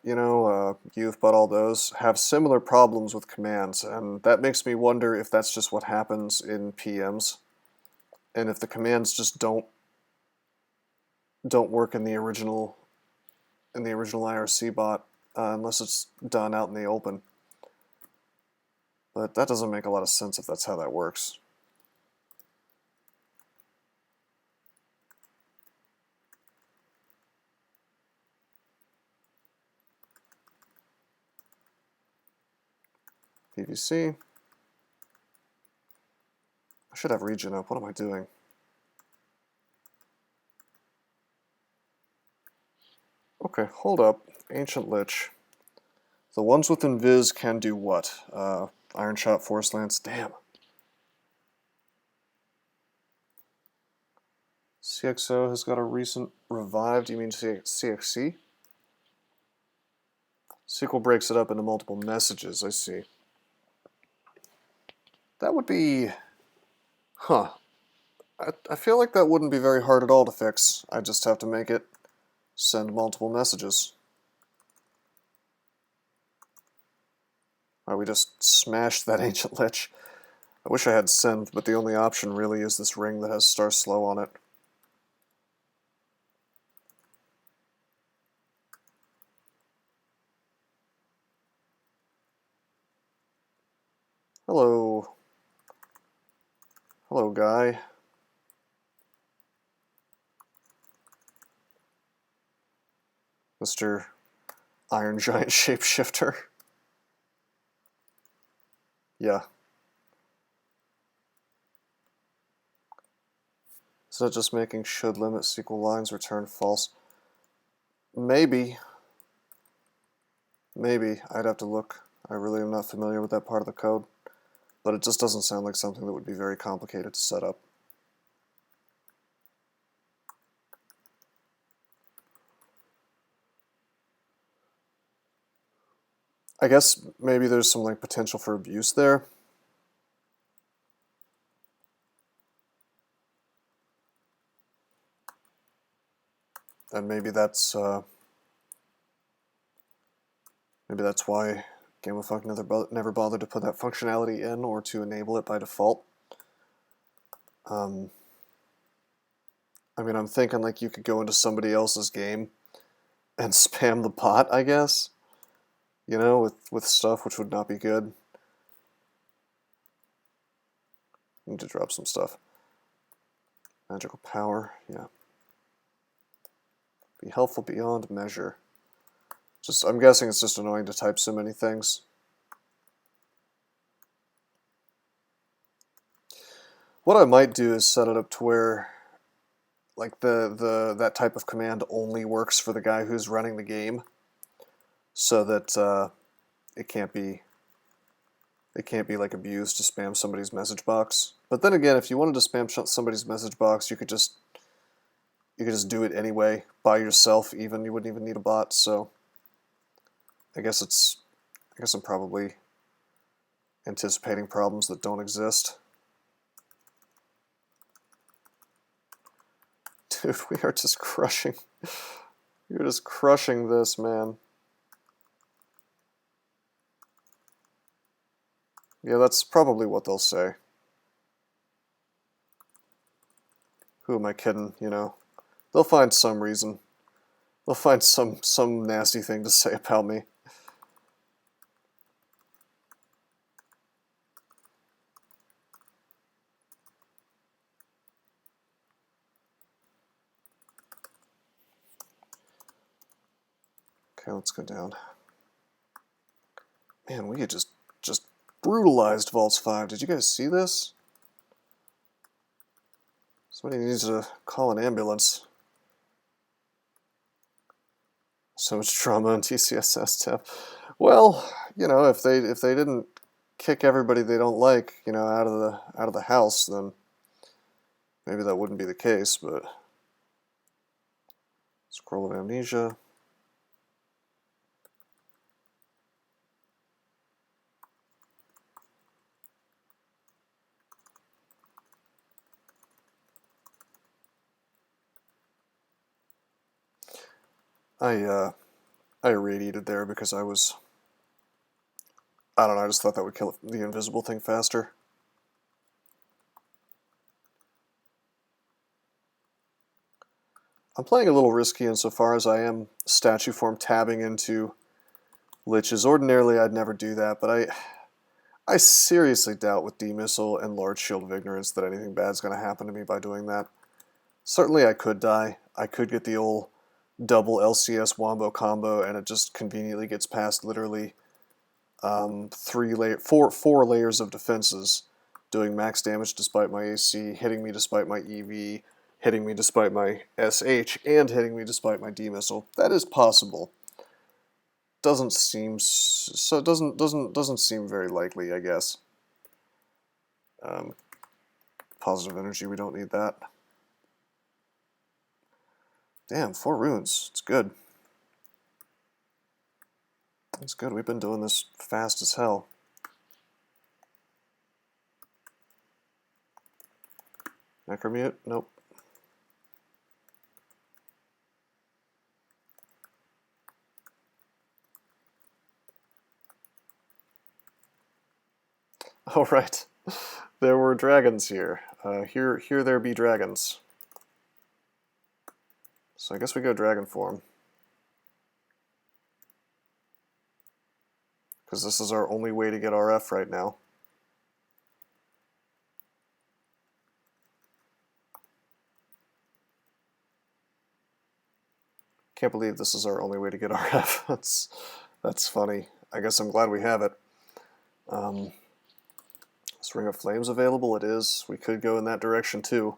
Youthbot, all those have similar problems with commands, and that makes me wonder if that's just what happens in PMs, and if the commands just don't work in the original IRC bot unless it's done out in the open. But that doesn't make a lot of sense if that's how that works. PVC. I should have region up. What am I doing? Okay, hold up. Ancient Lich. The ones with Invis can do what? Iron Shot, Force Lance. Damn. CXO has got a recent revive. Do you mean CXC? SQL breaks it up into multiple messages. I see. That would be... Huh. I feel like that wouldn't be very hard at all to fix. I just have to make it send multiple messages. Oh, we just smashed that Ancient Lich. I wish I had Synth, but the only option really is this ring that has Star Slow on it. Hello. Hello, guy. Mr. Iron Giant Shapeshifter. Yeah. Is that just making should limit SQL lines return false? Maybe. Maybe. I'd have to look. I really am not familiar with that part of the code. But it just doesn't sound like something that would be very complicated to set up. I guess maybe there's some like potential for abuse there. And maybe that's why GameFuck never bothered to put that functionality in or to enable it by default. I mean, I'm thinking like you could go into somebody else's game and spam the bot, I guess. You know, with stuff which would not be good. Need to drop some stuff. Magical power, yeah. Be helpful beyond measure. I'm guessing it's just annoying to type so many things. What I might do is set it up to where like that type of command only works for the guy who's running the game, so that it can't be like abused to spam somebody's message box. But then again, if you wanted to spam somebody's message box, you could just do it anyway by yourself. Even you wouldn't even need a bot. So I guess I'm probably anticipating problems that don't exist. Dude, we are just crushing. You're just crushing this, man. Yeah, that's probably what they'll say. Who am I kidding, you know? They'll find some reason. They'll find some nasty thing to say about me. Okay, let's go down. Man, we had just brutalized Vaults 5. Did you guys see this? Somebody needs to call an ambulance. So much trauma on DCSS tab. Well, you know, if they didn't kick everybody they don't like, you know, out of the house, then maybe that wouldn't be the case, but Scroll of Amnesia. I irradiated there because I don't know, I just thought that would kill the invisible thing faster. I'm playing a little risky insofar as I am statue form tabbing into liches. Ordinarily I'd never do that, but I seriously doubt with D-Missile and Large Shield of Ignorance that anything bad's going to happen to me by doing that. Certainly I could die. I could get the old double LCS Wombo combo, and it just conveniently gets past literally four layers of defenses, doing max damage despite my AC, hitting me despite my EV, hitting me despite my SH, and hitting me despite my D-Missile. That is possible. Doesn't seem very likely, I guess. Positive energy, we don't need that. Damn, 4 runes. It's good. It's good. We've been doing this fast as hell. Necromute? Nope. All right. There were dragons here. Here there be dragons. So I guess we go dragon form. Because this is our only way to get RF right now. Can't believe this is our only way to get RF. That's funny. I guess I'm glad we have it. Is Ring of Flames available? It is. We could go in that direction too.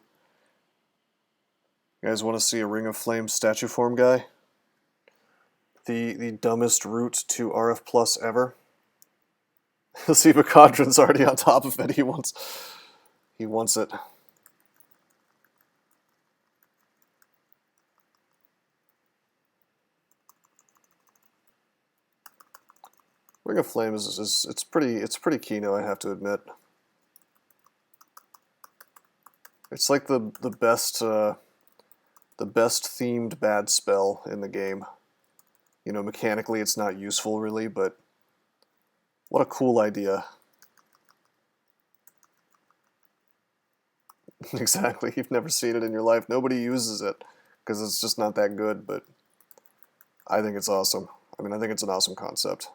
You guys want to see a Ring of Flames statue form guy? The dumbest route to RF plus ever. See, Bacadron's already on top of it. He wants it. Ring of Flame it's pretty kino, I have to admit. It's like the best themed bad spell in the game. You know, mechanically it's not useful really, but what a cool idea. Exactly, you've never seen it in your life. Nobody uses it because it's just not that good, but I think it's awesome. I mean, I think it's an awesome concept.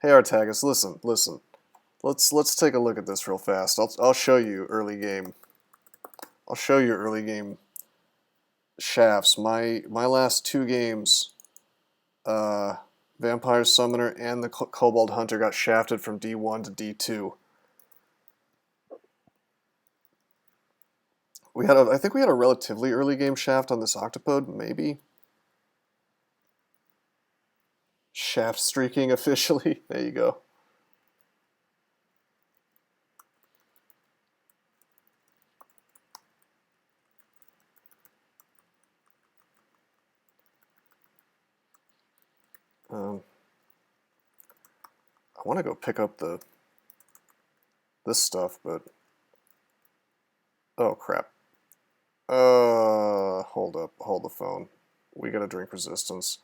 Hey Artagus, listen. Let's take a look at this real fast. I'll show you early game. I'll show you early game shafts. My last two games, Vampire Summoner and the Kobold Hunter got shafted from D1 to D2. I think we had a relatively early game shaft on this Octopode, maybe. Shaft streaking officially. There you go. I want to go pick up this stuff, but oh crap. Hold up, hold the phone. We gotta drink resistance.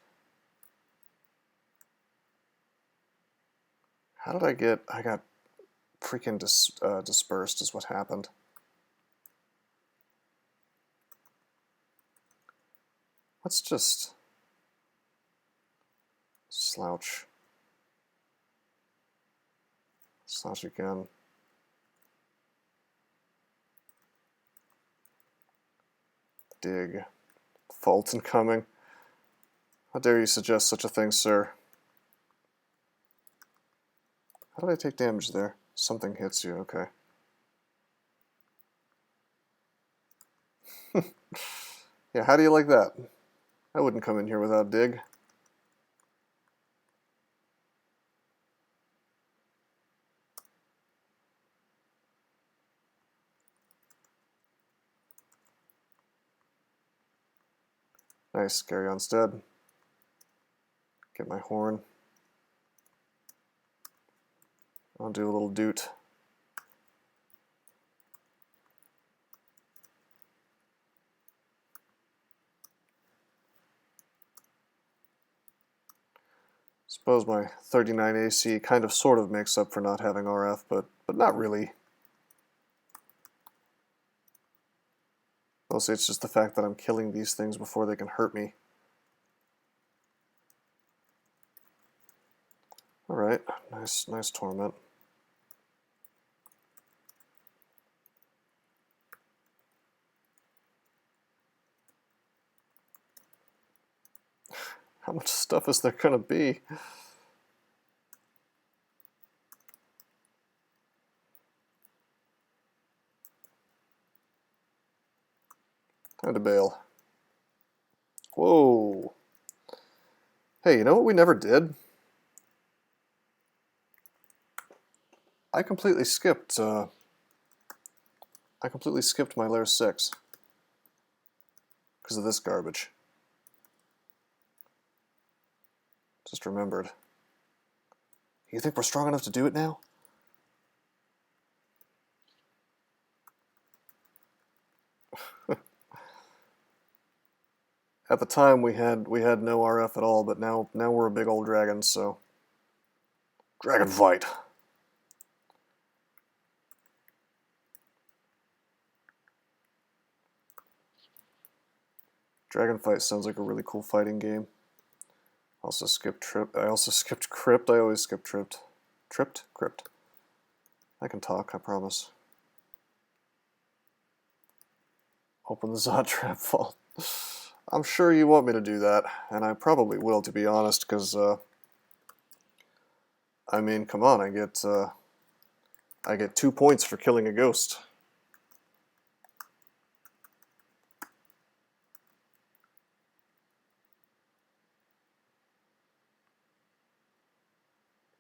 How did I got freaking dispersed is what happened. Let's just slouch again. Dig. Fault incoming. How dare you suggest such a thing, sir? How did I take damage there? Something hits you, okay. Yeah, how do you like that? I wouldn't come in here without dig. Nice, carry on stead. Get my horn. I'll do a little doot. Suppose my 39 AC kind of sort of makes up for not having RF, but not really. Mostly it's just the fact that I'm killing these things before they can hurt me. Alright, nice torment. How much stuff is there gonna be? Time to bail. Whoa. Hey, you know what we never did? I completely skipped my layer 6 because of this garbage. Just remembered. You think we're strong enough to do it now? At the time we had no RF at all, but now we're a big old dragon, so Dragon fight. Dragon fight sounds like a really cool fighting game. Also skipped trip. I also skipped crypt. I always skip tripped. Tripped? Crypt. I can talk, I promise. Open the Zod trap vault. I'm sure you want me to do that, and I probably will, to be honest, because, I mean, come on, I get 2 points for killing a ghost.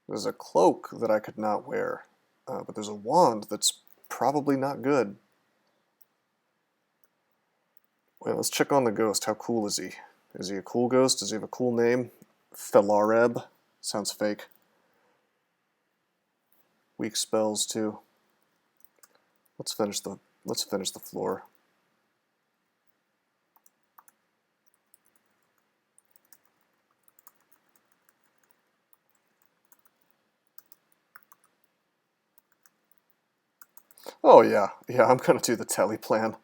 There's a cloak that I could not wear, but there's a wand that's probably not good. Wait, let's check on the ghost. How cool is he? Is he a cool ghost? Does he have a cool name? Felareb? Sounds fake. Weak spells too. Let's finish the floor. Oh yeah, I'm gonna do the telly plan.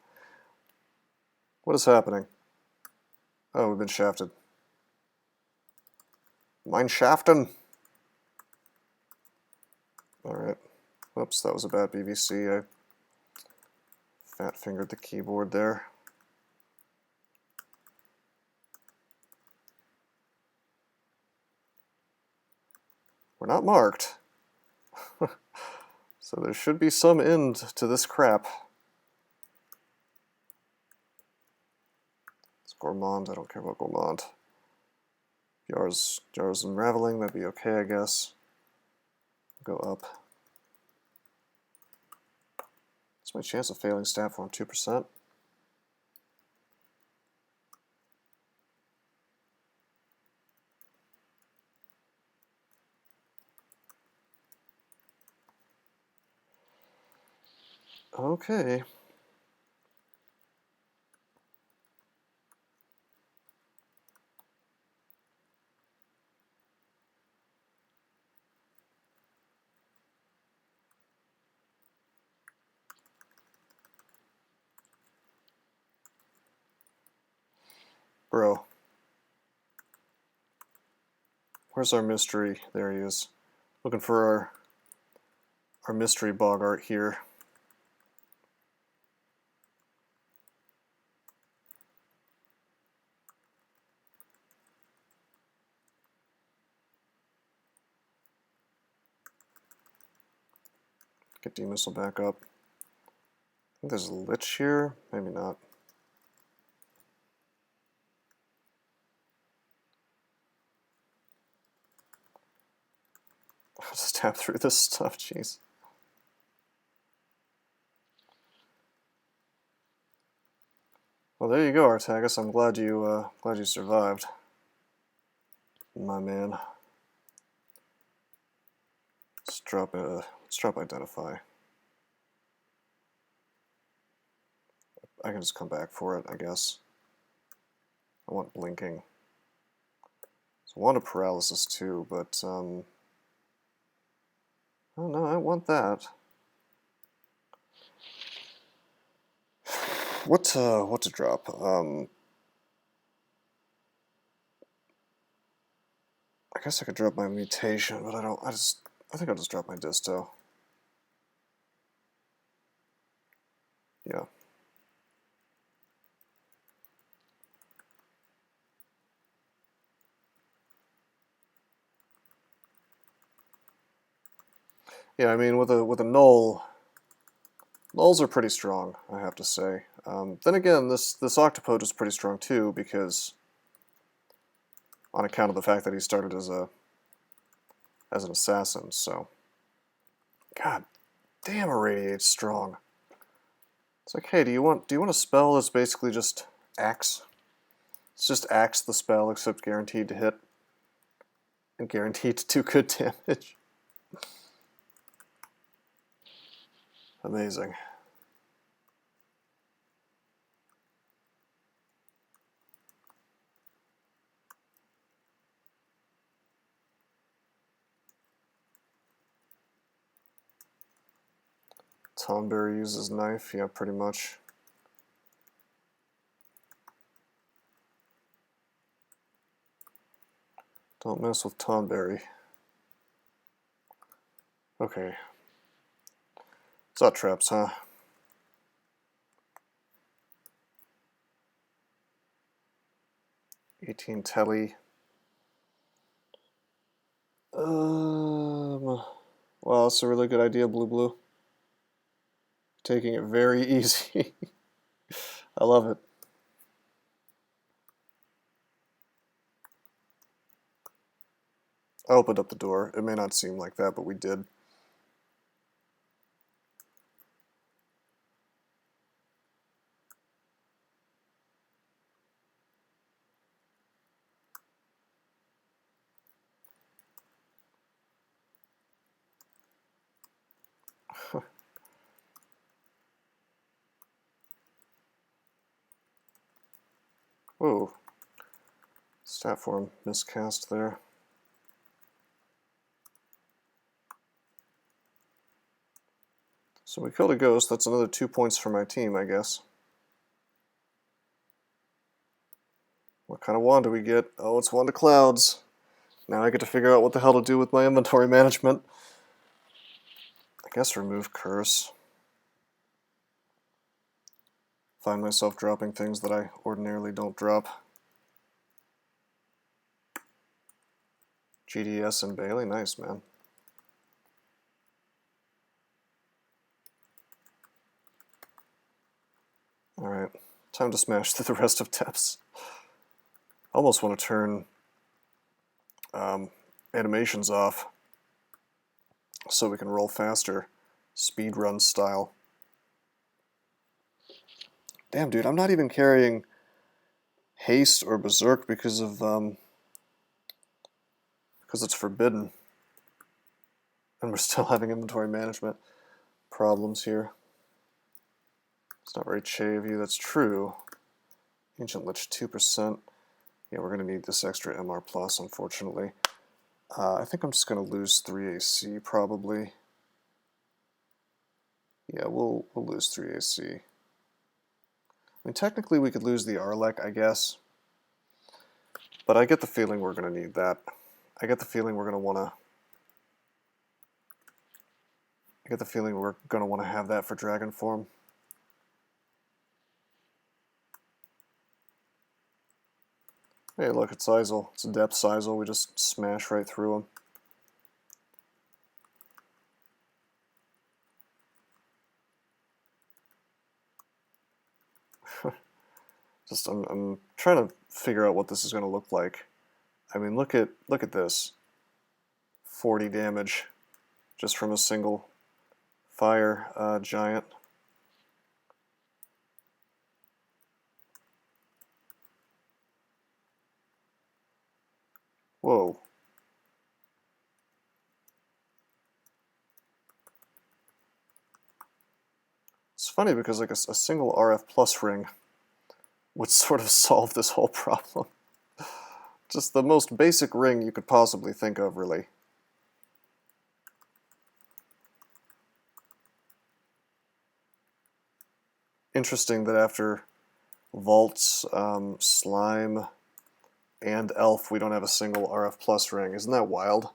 What is happening? Oh, we've been shafted. Mine shafting. Alright. Whoops, that was a bad BVC. I fat-fingered the keyboard there. We're not marked. So there should be some end to this crap. It's Gourmand. I don't care about Gourmand. Jar's unraveling. That'd be okay, I guess. Go up. What's my chance of failing stat form? 2%? Okay. Bro. Where's our mystery? There he is. Looking for our mystery Boggart here. Get D-Missile back up. I think there's a Lich here. Maybe not. I'll just tap through this stuff, jeez. Well, there you go, Artagus. I'm glad you survived, my man. Let's drop identify. I can just come back for it, I guess. I want blinking. So I want a paralysis too, but oh no, I want that. What to drop? I guess I could drop my mutation, but I think I'll just drop my disto. Yeah. Yeah, I mean, with a null, nulls are pretty strong, I have to say. Then again, this Octopode is pretty strong too, because on account of the fact that he started as an assassin. So, god damn, Irradiate's strong. It's like, hey, do you want a spell that's basically just Axe? It's just Axe the spell, except guaranteed to hit and guaranteed to do good damage. Amazing. Tonberry uses knife, yeah, pretty much. Don't mess with Tonberry. Okay. Zot traps, huh? $18 telly. Well, that's a really good idea, Blue. Taking it very easy. I love it. I opened up the door. It may not seem like that, but we did. Whoa. Stat form miscast there. So we killed a ghost. That's another 2 points for my team, I guess. What kind of wand do we get? Oh, it's Wand of Clouds. Now I get to figure out what the hell to do with my inventory management. I guess remove curse. Find myself dropping things that I ordinarily don't drop. GDS and Bailey, nice, man. Alright, time to smash through the rest of Teps. I almost want to turn animations off so we can roll faster, speedrun style. Damn, dude, I'm not even carrying haste or berserk because it's forbidden. And we're still having inventory management problems here. It's not very Che of you, that's true. Ancient Lich 2%. Yeah, we're going to need this extra MR+, unfortunately. I think I'm just going to lose 3 AC, probably. Yeah, we'll lose 3 AC. I mean, technically we could lose the Arlec, I guess. But I get the feeling we're going to need that. I get the feeling we're going to want to... I get the feeling we're going to want to have that for Dragon Form. Hey, look, it's Sizel. It's a depth Sizel. We just smash right through him. I'm trying to figure out what this is going to look like. I mean, look at this. 40 damage just from a single fire giant. Whoa. It's funny because like a single RF plus ring would sort of solve this whole problem. Just the most basic ring you could possibly think of, really. Interesting that after Vaults, Slime, and Elf, we don't have a single RF plus ring. Isn't that wild?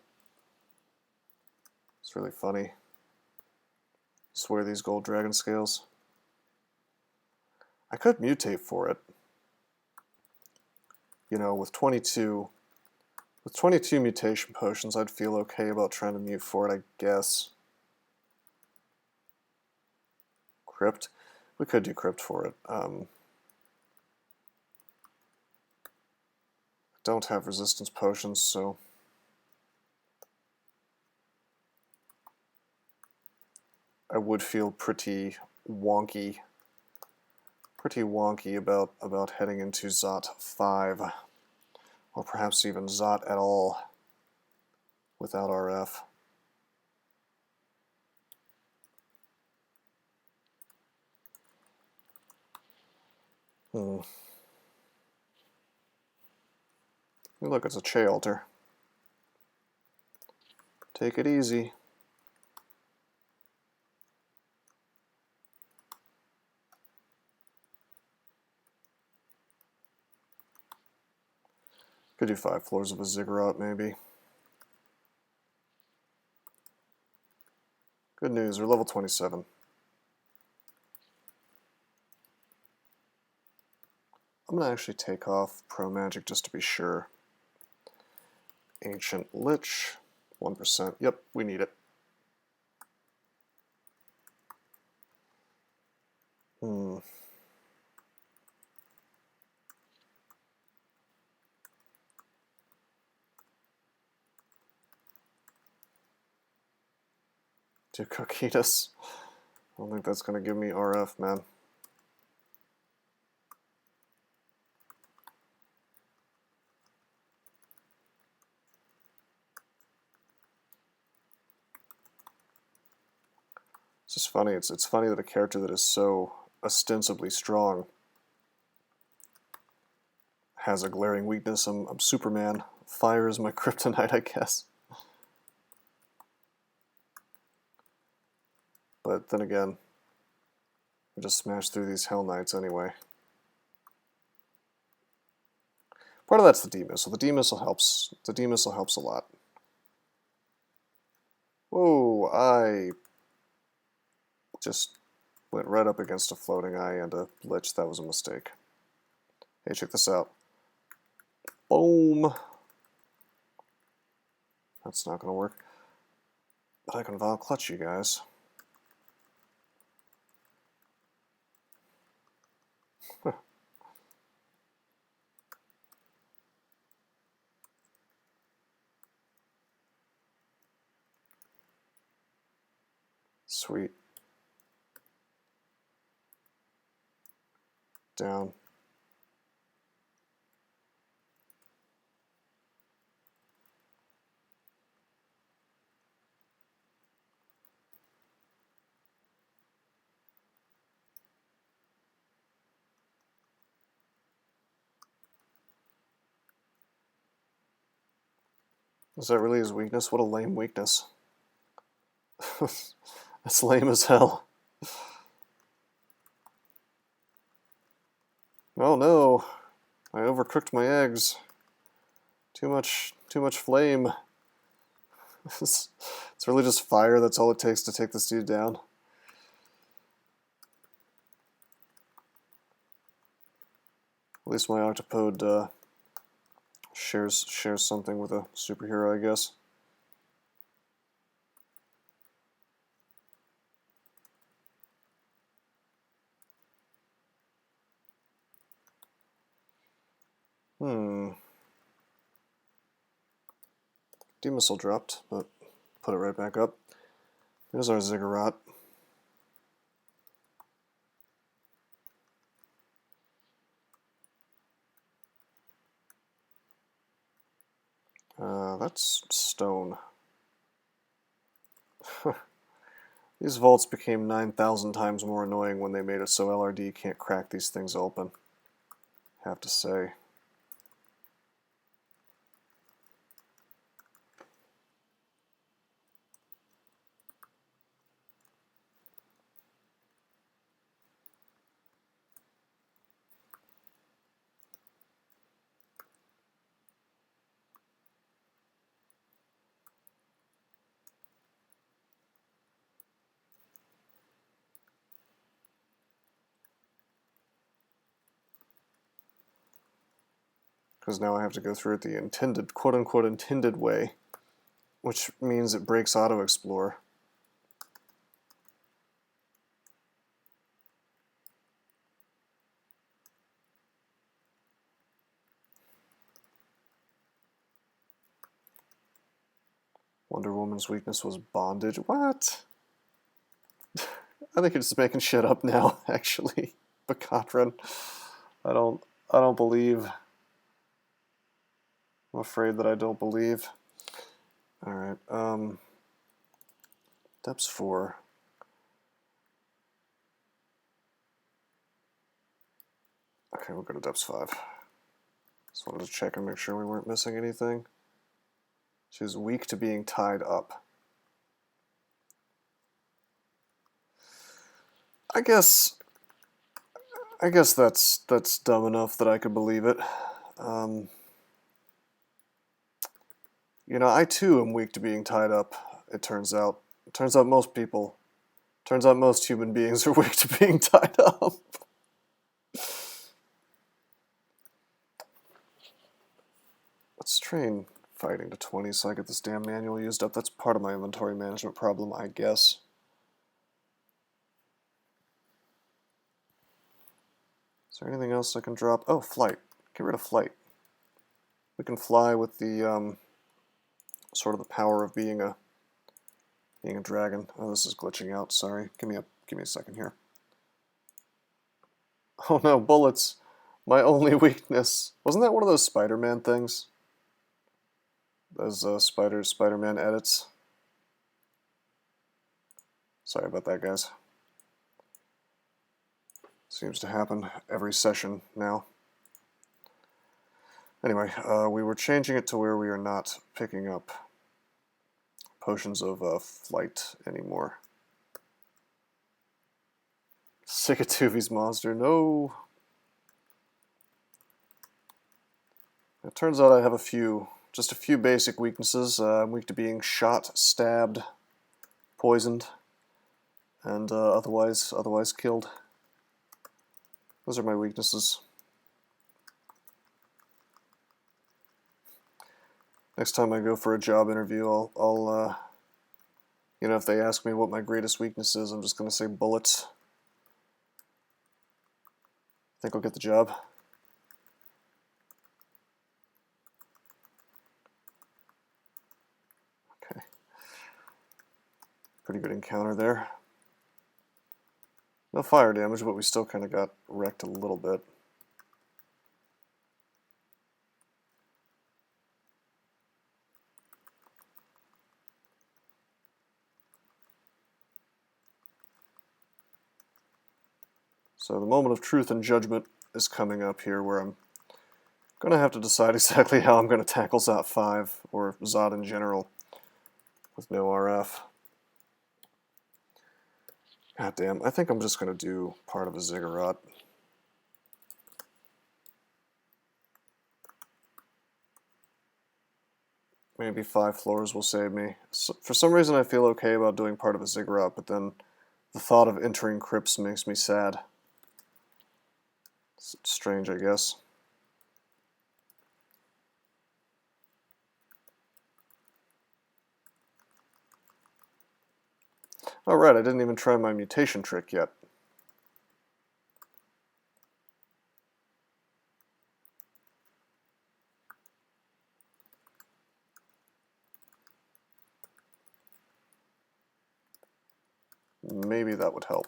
It's really funny. Swear these gold dragon scales. I could mutate for it. You know, with 22 mutation potions, I'd feel okay about trying to mute for it, I guess. Crypt. We could do Crypt for it. Don't have resistance potions, so I would feel pretty wonky about heading into Zot 5, or perhaps even Zot at all without RF. Look, it's a Che altar. Take it easy. Could do 5 floors of a ziggurat, maybe. Good news, we're level 27. I'm going to actually take off Pro Magic just to be sure. Ancient Lich, 1%. Yep, we need it. Do Coquitas. I don't think that's going to give me RF, man. It's just funny. It's funny that a character that is so ostensibly strong has a glaring weakness. I'm Superman. Fire is my kryptonite, I guess. But then again, I just smash through these Hell Knights anyway. Part of that's the D-Missile. The D-Missile helps. The D-Missile helps a lot. Whoa, I just went right up against a floating eye and a Lich. That was a mistake. Hey, check this out. Boom! That's not going to work. But I can Vile Clutch you guys. Sweet. Down. Is that really his weakness? What a lame weakness. That's lame as hell. Oh no, I overcooked my eggs. Too much flame. It's really just fire, that's all it takes to take this dude down. At least my Octopode shares something with a superhero, I guess. D-Missile dropped, but put it right back up. There's our ziggurat. That's stone. These vaults became 9,000 times more annoying when they made it so LRD can't crack these things open, I have to say. Because now I have to go through it the intended, quote-unquote intended way, which means it breaks auto-explore. Wonder Woman's weakness was bondage. What? I think it's making shit up now, actually. Bacatron. I don't believe. I'm afraid that I don't believe. Alright, depths 4. Okay, we'll go to depths 5. Just wanted to check and make sure we weren't missing anything. She was weak to being tied up. I guess that's dumb enough that I could believe it. You know, I too am weak to being tied up, it turns out. It turns out most people, turns out most human beings are weak to being tied up. Let's train fighting to 20 so I get this damn manual used up. That's part of my inventory management problem, I guess. Is there anything else I can drop? Oh, flight. Get rid of flight. We can fly with the, sort of the power of being a dragon. Oh, this is glitching out. Sorry. Give me a second here. Oh no, bullets. My only weakness. Wasn't that one of those Spider-Man things? Those Spider-Man edits. Sorry about that, guys. Seems to happen every session now. Anyway, we were changing it to where we are not picking up potions of flight anymore. Sigatuvi's monster, no! It turns out I have just a few basic weaknesses. I'm weak to being shot, stabbed, poisoned, and otherwise killed. Those are my weaknesses. Next time I go for a job interview, I'll you know, if they ask me what my greatest weakness is, I'm just going to say bullets. Think I'll get the job. Okay. Pretty good encounter there. No fire damage, but we still kind of got wrecked a little bit. So the moment of truth and judgment is coming up here, where I'm going to have to decide exactly how I'm going to tackle Zot 5, or Zot in general, with no RF. God damn, I think I'm just going to do part of a ziggurat. Maybe 5 floors will save me. So, for some reason I feel okay about doing part of a ziggurat, but then the thought of entering crypts makes me sad. It's strange, I guess. Oh right, I didn't even try my mutation trick yet. Maybe that would help.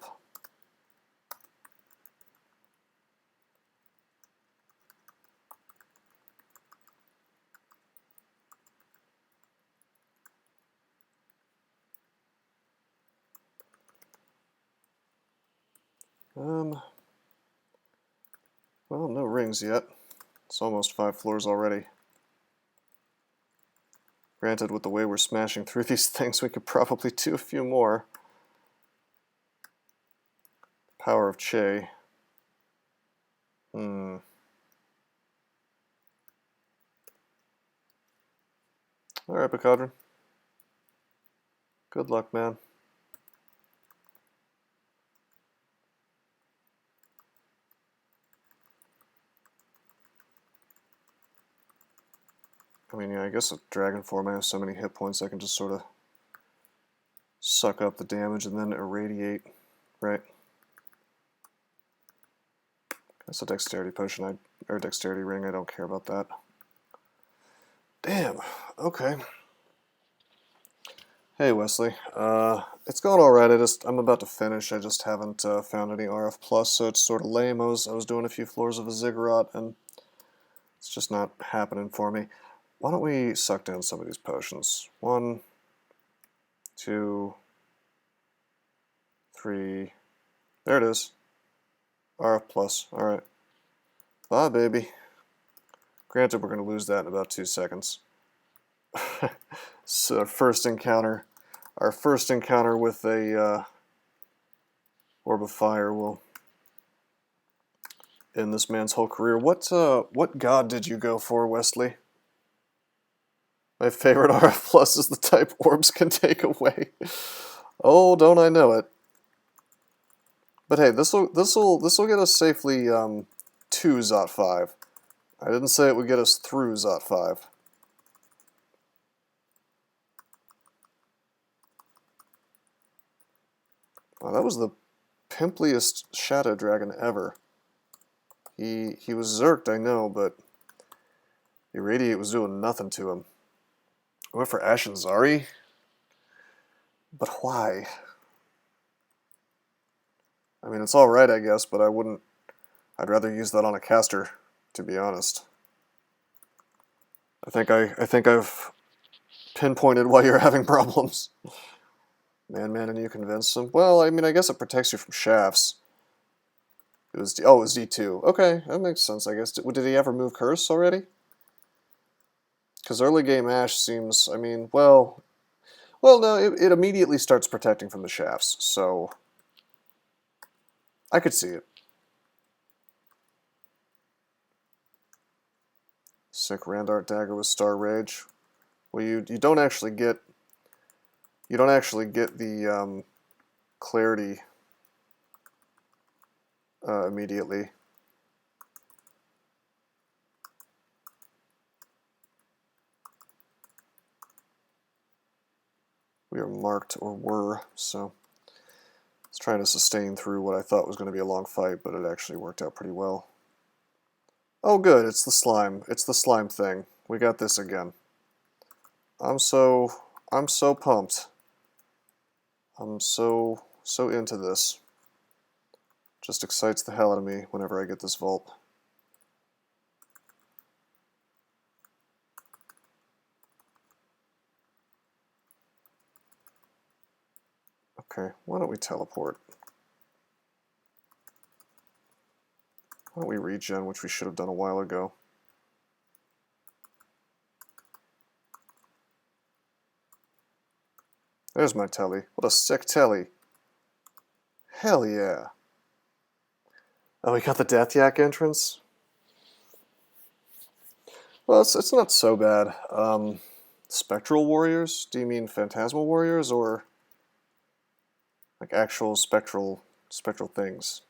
Well, no rings yet. It's almost 5 floors already. Granted, with the way we're smashing through these things, we could probably do a few more. Power of Che. Alright, Bacadron. Good luck, man. I mean, yeah, I guess a dragon form, I have so many hit points I can just sort of suck up the damage and then irradiate, right? That's a dexterity potion, or dexterity ring, I don't care about that. Damn, okay. Hey Wesley, it's going alright, I'm about to finish, I just haven't found any RF plus, so it's sort of lame. I was doing a few floors of a ziggurat, and it's just not happening for me. Why don't we suck down some of these potions? 1, 2, 3, there it is. RF plus, alright. Bye, baby. Granted, we're going to lose that in about 2 seconds. So our first encounter with a orb of fire will end this man's whole career. What god did you go for, Wesley? My favorite RF plus is the type orbs can take away. Oh, don't I know it? But hey, this'll get us safely to Zot 5. I didn't say it would get us through Zot 5. Wow, that was the pimpliest Shadow Dragon ever. He was zerked, I know, but Irradiate was doing nothing to him. I went for Ashen Zari? But why? I mean, it's alright, I guess, but I'd rather use that on a caster, to be honest. I think I've pinpointed why you're having problems. Man, and you convinced him? Well, I mean, I guess it protects you from shafts. It was D2. Okay, that makes sense, I guess. Did he ever move Curse already? Because early game Ash seems, I mean, well, no, it immediately starts protecting from the shafts, so I could see it. Sick Randart Dagger with Star Rage. Well, you don't actually get the clarity immediately. We are marked, or were, so I was trying to sustain through what I thought was going to be a long fight, but it actually worked out pretty well. Oh good, it's the slime. It's the slime thing. We got this again. I'm so pumped. I'm so into this. Just excites the hell out of me whenever I get this vault. Okay, why don't we teleport? Why don't we regen, which we should have done a while ago. There's my telly. What a sick telly. Hell yeah. Oh, we got the Death Yak entrance? Well, it's not so bad. Spectral warriors? Do you mean phantasmal warriors, or like actual spectral things?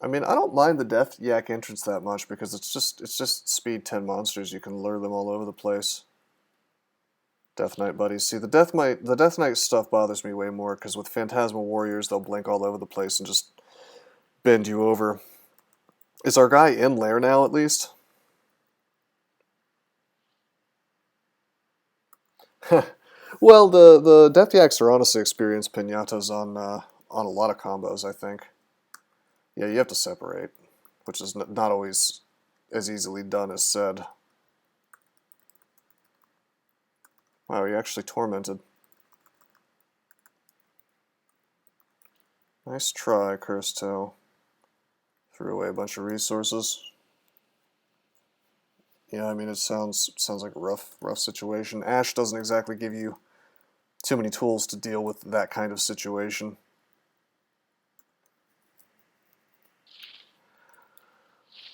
I mean, I don't mind the Death Yak entrance that much because it's just speed 10 monsters. You can lure them all over the place. Death Knight buddies. See, the Death Knight stuff bothers me way more because with Phantasmal Warriors, they'll blink all over the place and just bend you over. Is our guy in lair now, at least? Well, the Death Yaks are honestly experienced pinatas on a lot of combos, I think. Yeah, you have to separate, which is not always as easily done as said. Wow, you actually tormented. Nice try, Cursed Toe. Threw away a bunch of resources. Yeah, I mean, it sounds like a rough situation. Ash doesn't exactly give you too many tools to deal with that kind of situation.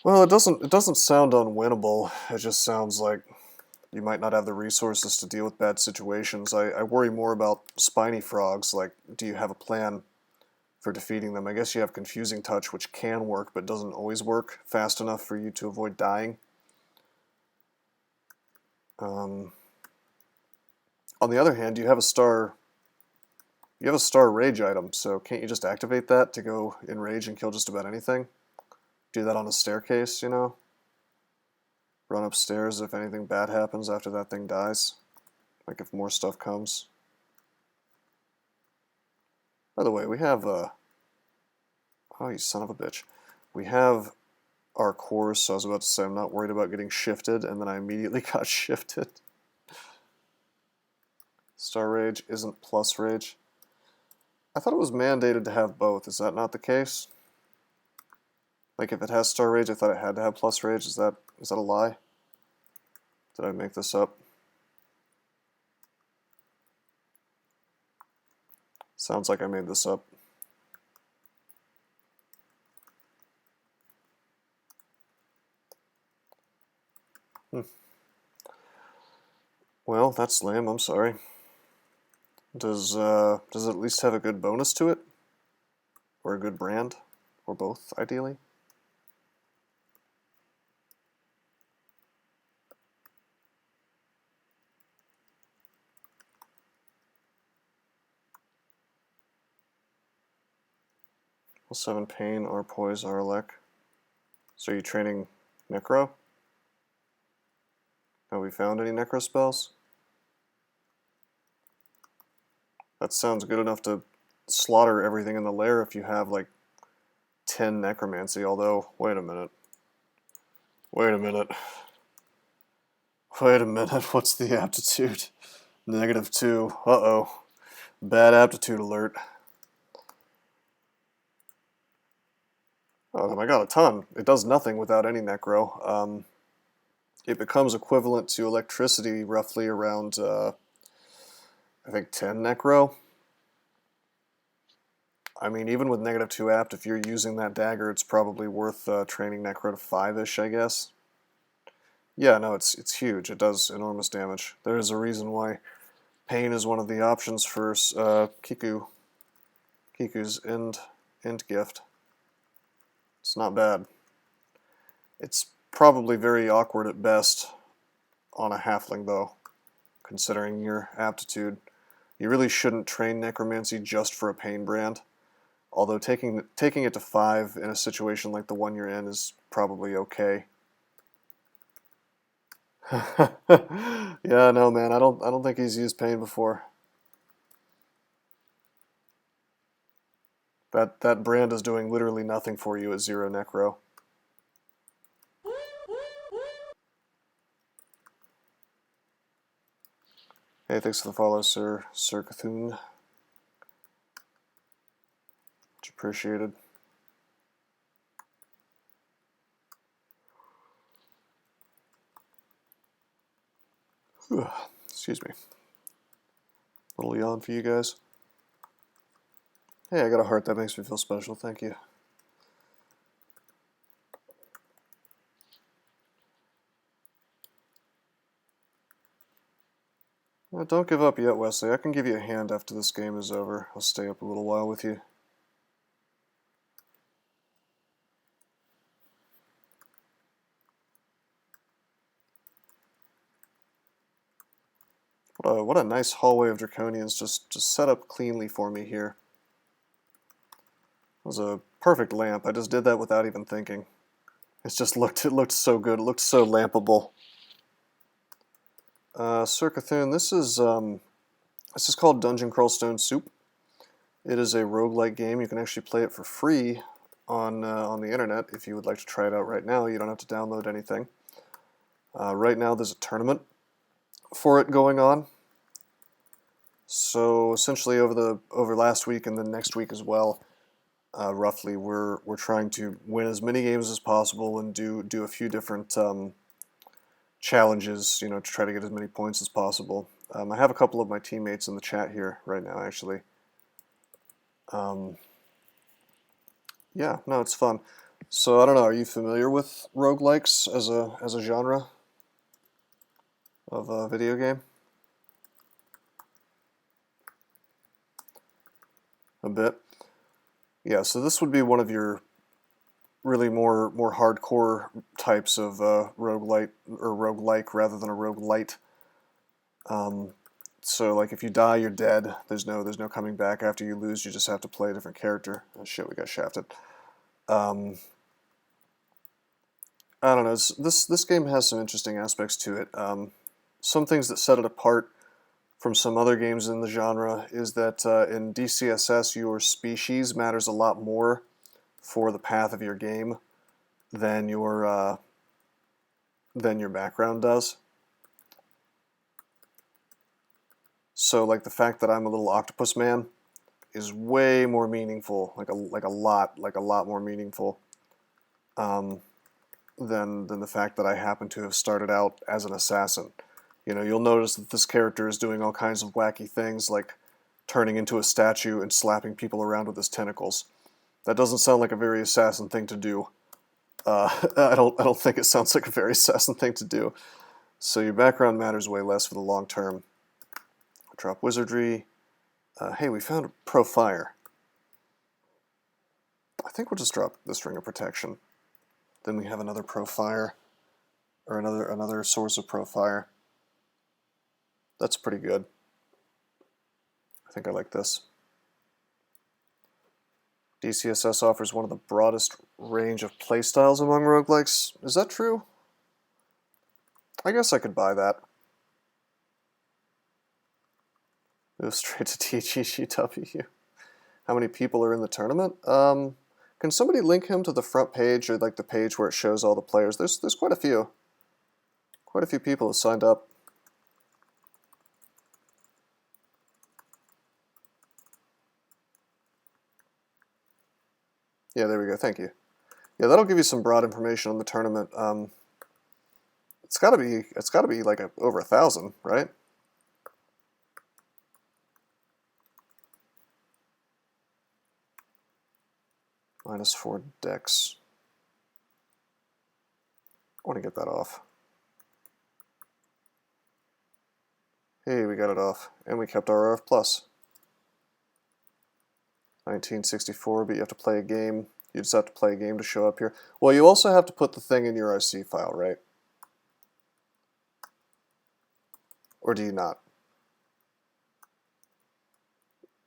Well, it doesn't sound unwinnable. It just sounds like you might not have the resources to deal with bad situations. I worry more about spiny frogs. Like, do you have a plan for defeating them? I guess you have Confusing Touch, which can work, but doesn't always work fast enough for you to avoid dying. On the other hand, you have a star rage item, so can't you just activate that to go in rage and kill just about anything? Do that on a staircase, you know? Run upstairs if anything bad happens after that thing dies. Like if more stuff comes. By the way, we have oh, you son of a bitch. We have our cores, so I was about to say I'm not worried about getting shifted, and then I immediately got shifted. Star Rage isn't plus Rage. I thought it was mandated to have both. Is that not the case? Like if it has Star Rage, I thought it had to have plus Rage. Is that a lie? Did I make this up? Sounds like I made this up. Hmm. Well, that's lame. I'm sorry. Does it at least have a good bonus to it? Or a good brand? Or both, ideally? +7 pain, R poise, R elec. So are you training Necro? Have we found any Necro spells? That sounds good enough to slaughter everything in the lair if you have like 10 Necromancy, although, wait a minute. Wait a minute. Wait a minute, what's the aptitude? -2. Uh-oh. Bad aptitude alert. Oh, I got a ton. It does nothing without any Necro. It becomes equivalent to electricity roughly around, I think 10 Necro. I mean, even with -2 apt, if you're using that dagger, it's probably worth training Necro to 5-ish, I guess. Yeah, no, it's huge. It does enormous damage. There is a reason why pain is one of the options for Kiku's end gift. It's not bad. It's probably very awkward at best on a halfling, though, considering your aptitude. You really shouldn't train Necromancy just for a pain brand. Although taking it to 5 in a situation like the one you're in is probably okay. Yeah, no, man, I don't think he's used pain before. That brand is doing literally nothing for you at 0 Necro. Hey, thanks for the follow, Sir Cthulhu. Much appreciated. Excuse me. Little yawn for you guys. Hey, I got a heart. That makes me feel special. Thank you. Well, don't give up yet, Wesley. I can give you a hand after this game is over. I'll stay up a little while with you. What a nice hallway of Draconians just set up cleanly for me here. It was a perfect lamp. I just did that without even thinking. It looked so good. It looked so lampable. Sir Cthulhu, this is called Dungeon Crawl Stone Soup. It is a roguelike game. You can actually play it for free on the internet if you would like to try it out right now. You don't have to download anything. Right now there's a tournament for it going on. So essentially over last week and then next week as well, roughly we're trying to win as many games as possible and do a few different challenges, to try to get as many points as possible. I have a couple of my teammates in the chat here right now, actually. Yeah, no, it's fun. So I don't know, are you familiar with roguelikes as a genre of a video game? A bit. Yeah, so this would be one of your really more hardcore types of roguelite or roguelike rather than a roguelite. So like if you die, you're dead. There's no coming back after you lose. You just have to play a different character. Oh shit, we got shafted. I don't know. This game has some interesting aspects to it. Some things that set it apart from some other games in the genre is that in DCSS, your species matters a lot more for the path of your game than your background does. So like the fact that I'm a little octopus man is way more meaningful, like a lot more meaningful than the fact that I happen to have started out as an assassin. You'll notice that this character is doing all kinds of wacky things, like turning into a statue and slapping people around with his tentacles. That doesn't sound like a very assassin thing to do. I don't think it sounds like a very Assassin thing to do. So your background matters way less for the long term. Drop Wizardry. Hey, we found Pro Fire. I think we'll just drop this Ring of Protection. Then we have another Pro Fire, or another source of Pro Fire. That's pretty good. I think I like this. DCSS offers one of the broadest range of playstyles among roguelikes. Is that true? I guess I could buy that. Move straight to TGGW. How many people are in the tournament? Can somebody link him to the front page, or like the page where it shows all the players? There's quite a few. Quite a few people have signed up. Yeah, there we go. Thank you. Yeah, that'll give you some broad information on the tournament. It's got to be like over 1,000, right? -4 dex. I want to get that off. Hey, we got it off, and we kept our RF plus. 1964, but you have to play a game. You just have to play a game to show up here. Well, you also have to put the thing in your RC file, right? Or do you not?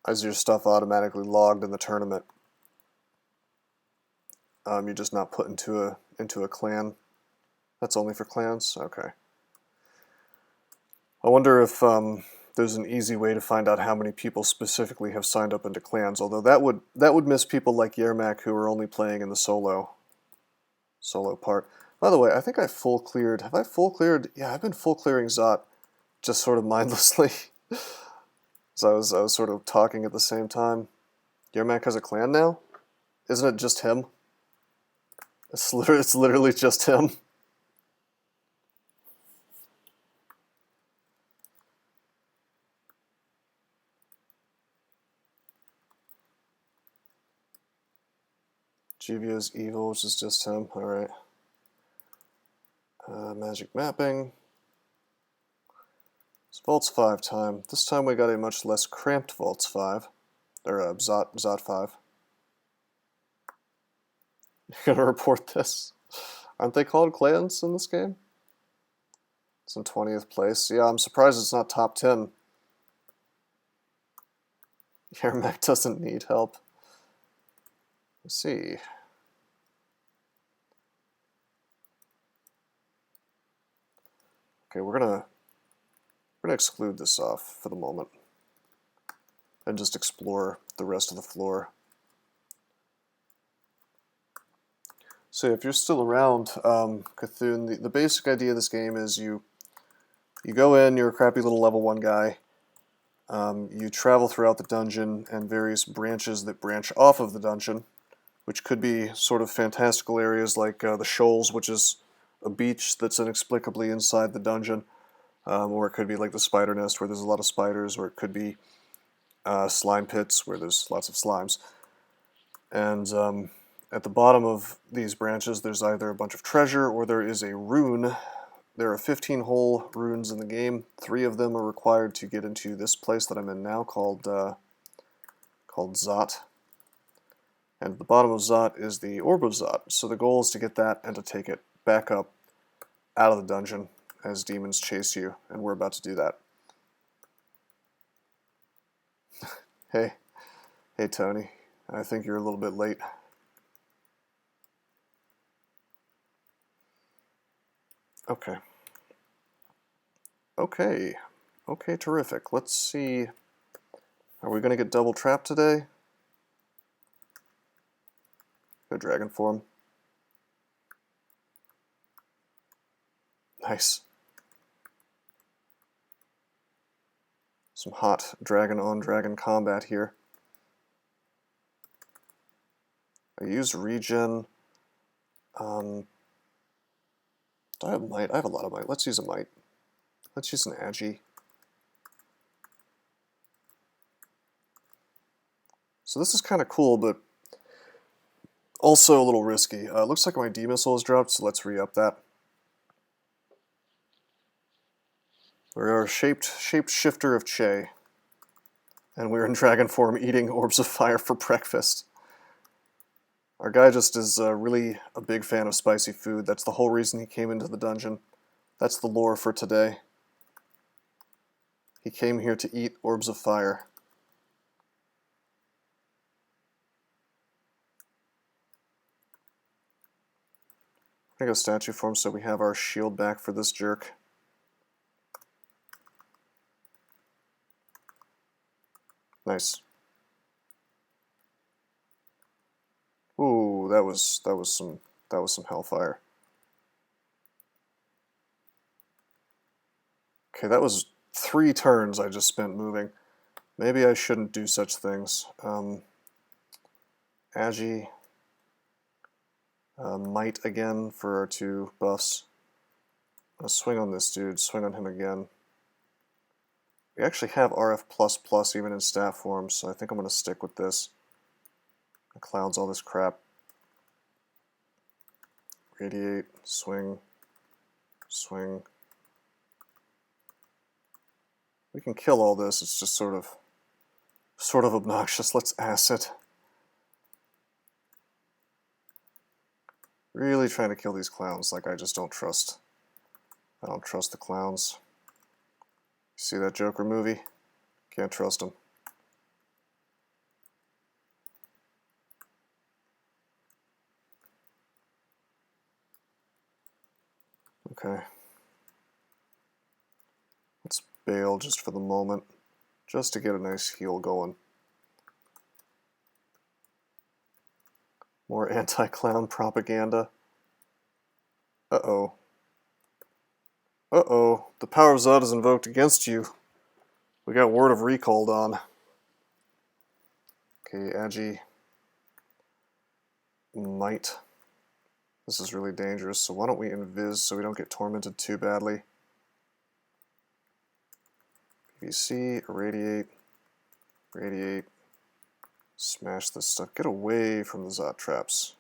Is your stuff automatically logged in the tournament? You're just not put into a clan. That's only for clans? Okay. I wonder if there's an easy way to find out how many people specifically have signed up into clans, although that would miss people like Yermak who are only playing in the solo part. By the way, I think I full cleared. Have I full cleared? Yeah, I've been full clearing Zot just sort of mindlessly. So I was sort of talking at the same time. Yermak has a clan now? Isn't it just him? It's literally just him. Jivio's evil, which is just him. Alright. Magic mapping. It's Vaults 5 time. This time we got a much less cramped Vaults 5. Or Zot 5. You're gonna report this. Aren't they called clans in this game? It's in 20th place. Yeah, I'm surprised it's not top 10. Yermak doesn't need help. Let's see. Okay, we're gonna exclude this off for the moment and just explore the rest of the floor. So if you're still around, Cthulhu, the basic idea of this game is you go in, you're a crappy little level 1 guy, you travel throughout the dungeon and various branches that branch off of the dungeon, which could be sort of fantastical areas like the Shoals, which is a beach that's inexplicably inside the dungeon, or it could be like the Spider Nest where there's a lot of spiders, or it could be slime pits where there's lots of slimes. And at the bottom of these branches there's either a bunch of treasure or there is a rune. There are 15 whole runes in the game. 3 of them are required to get into this place that I'm in now called Zot. And at the bottom of Zot is the Orb of Zot. So the goal is to get that and to take it back up out of the dungeon as demons chase you, and we're about to do that. Hey Tony, I think you're a little bit late. Okay. Okay, terrific. Let's see. Are we going to get double trapped today? Go dragon form. Nice. Some hot dragon-on-dragon combat here. I use regen. Do I have might? I have a lot of might. Let's use a might. Let's use an agi. So this is kind of cool, but Also a little risky. Looks like my D-missile has dropped, so let's re-up that. We are shapeshifter of Che. And we're in dragon form eating orbs of fire for breakfast. Our guy just is really a big fan of spicy food. That's the whole reason he came into the dungeon. That's the lore for today. He came here to eat orbs of fire. I'm gonna go statue form so we have our shield back for this jerk. Nice. Ooh, that was some hellfire. Okay, that was 3 turns I just spent moving. Maybe I shouldn't do such things. Agi. Might again for our 2 buffs. I'm gonna swing on this dude, swing on him again. We actually have RF++ even in staff form, so I think I'm going to stick with this. It clouds all this crap. Radiate, swing, swing. We can kill all this, it's just sort of obnoxious. Let's acid. Really trying to kill these clowns, like I just don't trust. I don't trust the clowns. See that Joker movie? Can't trust him. Okay. Let's bail just for the moment, just to get a nice heal going. More anti-clown propaganda. Uh-oh. Uh-oh. The power of Zod is invoked against you. We got Word of Recalled on. Okay, Agi. Might. This is really dangerous, so why don't we invis so we don't get tormented too badly. PVC, irradiate, radiate, smash this stuff. Get away from the Zot traps.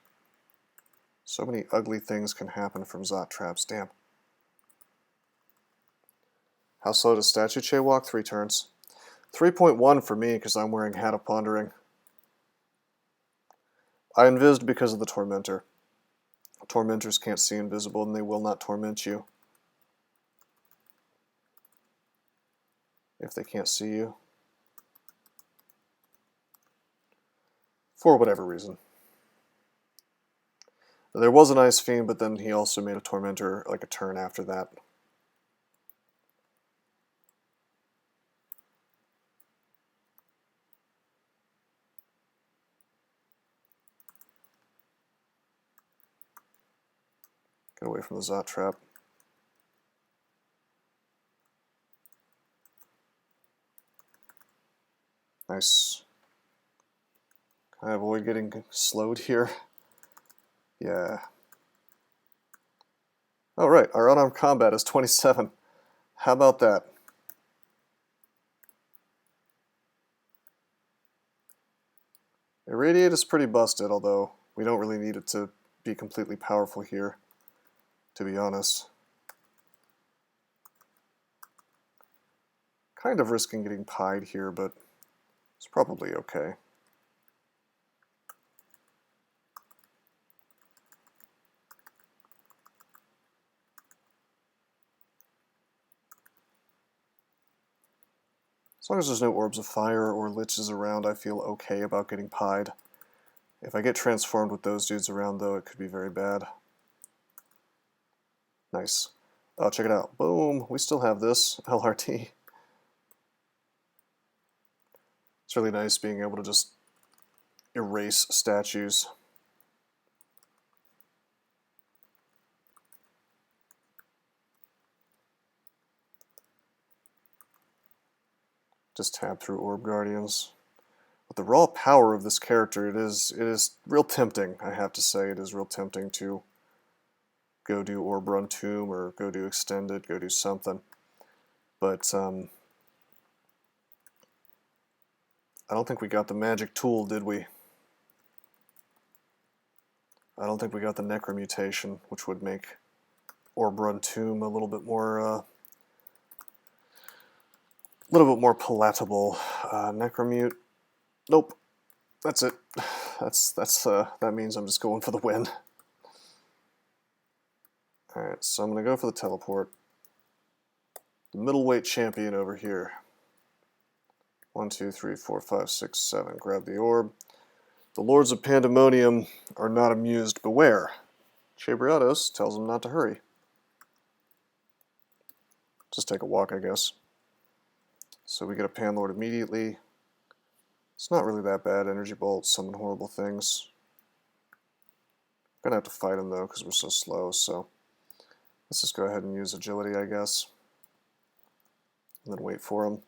So many ugly things can happen from Zot traps, damn. How slow does Statue Che walk? 3 turns. 3.1 for me because I'm wearing Hat of Pondering. I invised because of the Tormentor. Tormentors can't see invisible and they will not torment you. If they can't see you. For whatever reason. There was an Ice Fiend, but then he also made a Tormentor like a turn after that. Get away from the Zot trap. Nice. Can I avoid getting slowed here? Yeah. Oh right, our unarmed combat is 27. How about that? Irradiate is pretty busted, although we don't really need it to be completely powerful here, to be honest. Kind of risking getting pied here, but it's probably okay. As long as there's no orbs of fire or liches around, I feel okay about getting pied. If I get transformed with those dudes around, though, it could be very bad. Nice. Oh, check it out. Boom! We still have this LRT. It's really nice being able to just erase statues. Just tab through Orb Guardians. With the raw power of this character, it is real tempting, I have to say. It is real tempting to go do Orb Run Tomb or go do Extended, go do something. But I don't think we got the magic tool, did we? I don't think we got the Necromutation, which would make Orb-Run Tomb a little bit more palatable. Necromute. Nope. That's it. That means I'm just going for the win. Alright, so I'm going to go for the teleport. The middleweight champion over here. 1, 2, 3, 4, 5, 6, 7. Grab the orb. The Lords of Pandemonium are not amused. Beware. Cheibriados tells them not to hurry. Just take a walk, I guess. So we get a Panlord immediately. It's not really that bad. Energy Bolt, summon horrible things. I'm gonna have to fight him though because we're so slow, so let's just go ahead and use agility, I guess. And then wait for him.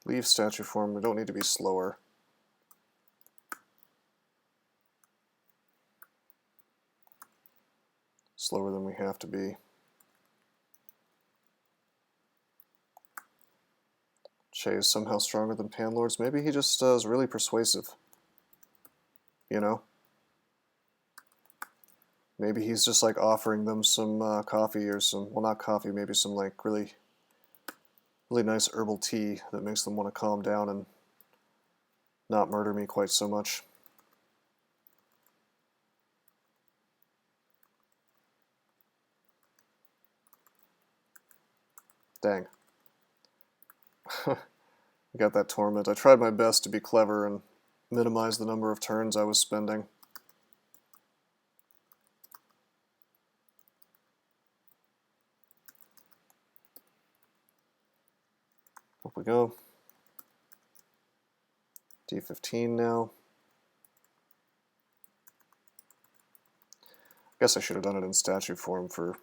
Leave statue form. We don't need to be slower. Slower than we have to be. Che is somehow stronger than Panlords. Maybe he just is really persuasive. You know? Maybe he's just like offering them some coffee or some, well, not coffee, maybe some like really nice herbal tea that makes them want to calm down and not murder me quite so much. Dang. I got that torment. I tried my best to be clever and minimize the number of turns I was spending. Up we go. D15 now. I guess I should have done it in statue form for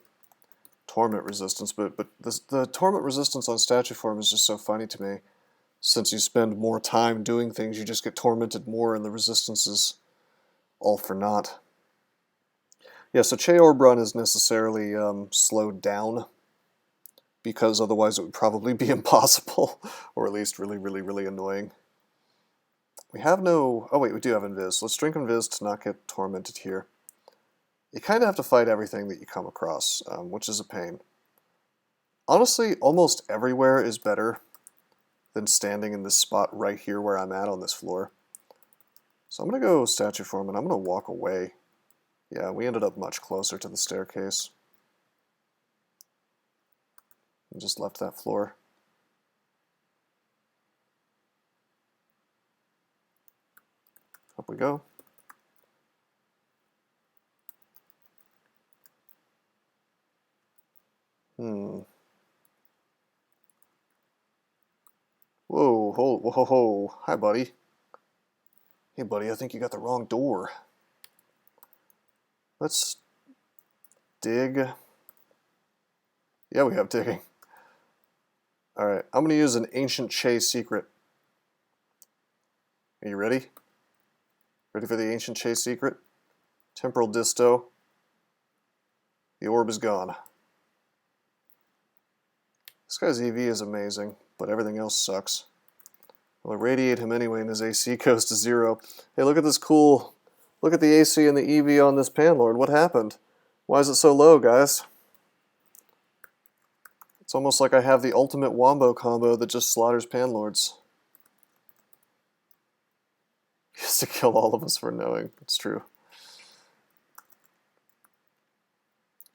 torment resistance, but the torment resistance on statue form is just so funny to me. Since you spend more time doing things, you just get tormented more, and the resistance is all for naught. Yeah, so Che Orb-Run is necessarily slowed down, because otherwise it would probably be impossible, or at least really annoying. We have no... oh wait, we do have Invis. Let's drink Invis to not get tormented here. You kind of have to fight everything that you come across, which is a pain. Honestly, almost everywhere is better than standing in this spot right here where I'm at on this floor. So I'm going to go statue form and I'm going to walk away. Yeah, we ended up much closer to the staircase. And just left that floor. Up we go. Whoa, whoa. Hi, buddy. Hey, buddy, I think you got the wrong door. Let's dig. Yeah, we have digging. Alright, I'm going to use an Ancient Che secret. Are you ready? Ready for the Ancient Che secret? Temporal Disto. The orb is gone. This guy's EV is amazing, but everything else sucks. We'll irradiate him anyway and his AC goes to 0. Hey, look at this cool... look at the AC and the EV on this Panlord. What happened? Why is it so low, guys? It's almost like I have the ultimate wombo combo that just slaughters Panlords. He has to kill all of us for knowing. It's true.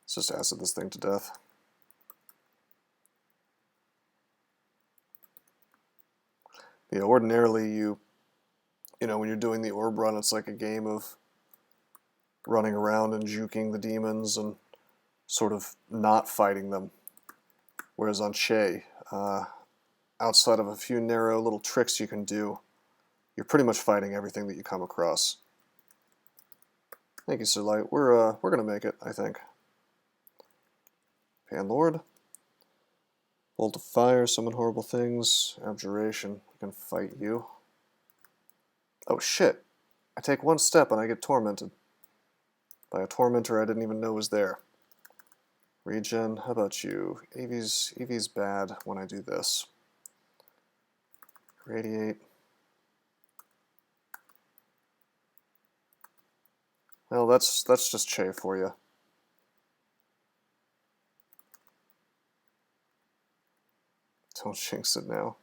Let's just acid this thing to death. Yeah, ordinarily you know, when you're doing the orb run, it's like a game of running around and juking the demons and sort of not fighting them. Whereas on Che, outside of a few narrow little tricks you can do, you're pretty much fighting everything that you come across. Thank you, Sir Light. We're gonna make it, I think. Panlord. Bolt of Fire, summon horrible things. Abjuration, we can fight you. Oh shit! I take one step and I get tormented. By a tormentor I didn't even know was there. Regen, how about you? EV's bad when I do this. Radiate. Well, that's just Che for you. Don't jinx it now.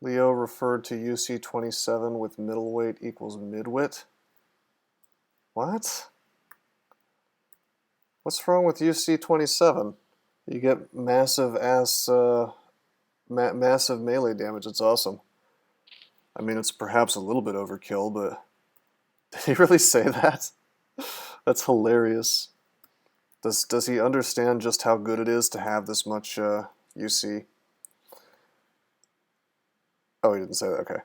Leo referred to UC27 with middleweight equals midwit. What? What's wrong with UC27? You get massive massive melee damage. It's awesome. I mean, it's perhaps a little bit overkill, but did he really say that? That's hilarious. Does he understand just how good it is to have this much UC? Oh, he didn't say that. Okay.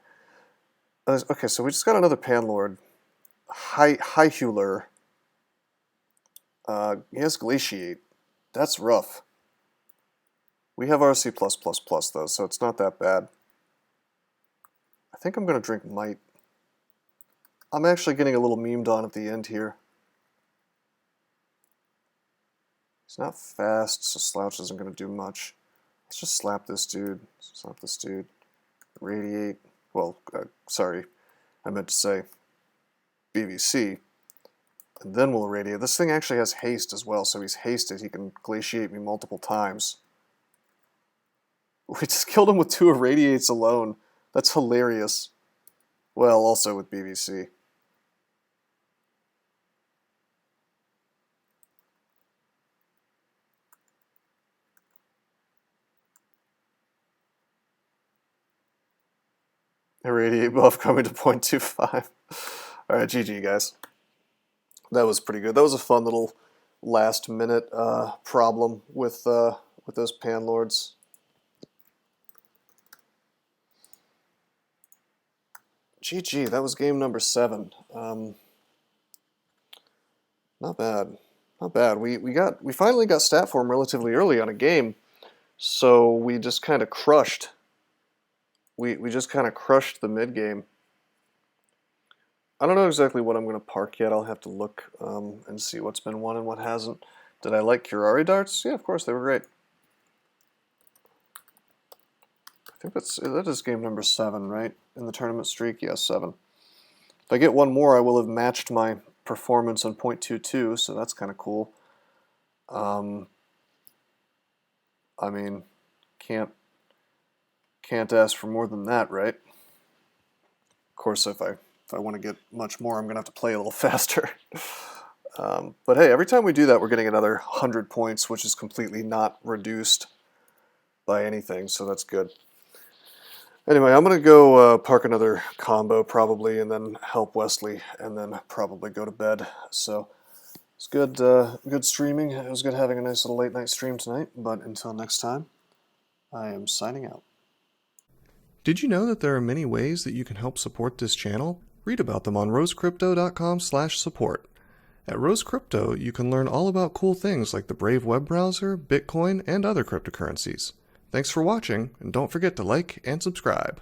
Okay, so we just got another Panlord. Highhuler. He has Glaciate. That's rough. We have RC+++, though, so it's not that bad. I think I'm going to drink Might. I'm actually getting a little memed on at the end here. He's not fast, so Slouch isn't going to do much. Let's just slap this dude. Slap this dude. Radiate. Well, sorry. I meant to say BVC. And then we'll irradiate. This thing actually has haste as well, so he's hasted. He can glaciate me multiple times. We just killed him with 2 irradiates alone. That's hilarious. Well, also with BVC. Irradiate buff coming to 0.25. Alright, GG guys. That was pretty good. That was a fun little last minute problem with those Panlords. GG, that was game number 7. Not bad. Not bad. We finally got stat form relatively early on a game, so we just kind of crushed. We just kind of crushed the mid game. I don't know exactly what I'm going to park yet. I'll have to look and see what's been won and what hasn't. Did I like Curari darts? Yeah, of course, they were great. I think that is game number 7, right? In the tournament streak? Yes, 7. If I get one more, I will have matched my performance on 0.22, so that's kind of cool. I mean, can't ask for more than that, right? Of course, if I want to get much more, I'm going to have to play a little faster. But hey, every time we do that, we're getting another 100 points, which is completely not reduced by anything, so that's good. Anyway, I'm going to go park another combo probably, and then help Wesley, and then probably go to bed. So it's good, good streaming. It was good having a nice little late night stream tonight, but until next time, I am signing out. Did you know that there are many ways that you can help support this channel? Read about them on rosecrypto.com/support. At Rose Crypto, you can learn all about cool things like the Brave web browser, Bitcoin, and other cryptocurrencies. Thanks for watching, and don't forget to like and subscribe.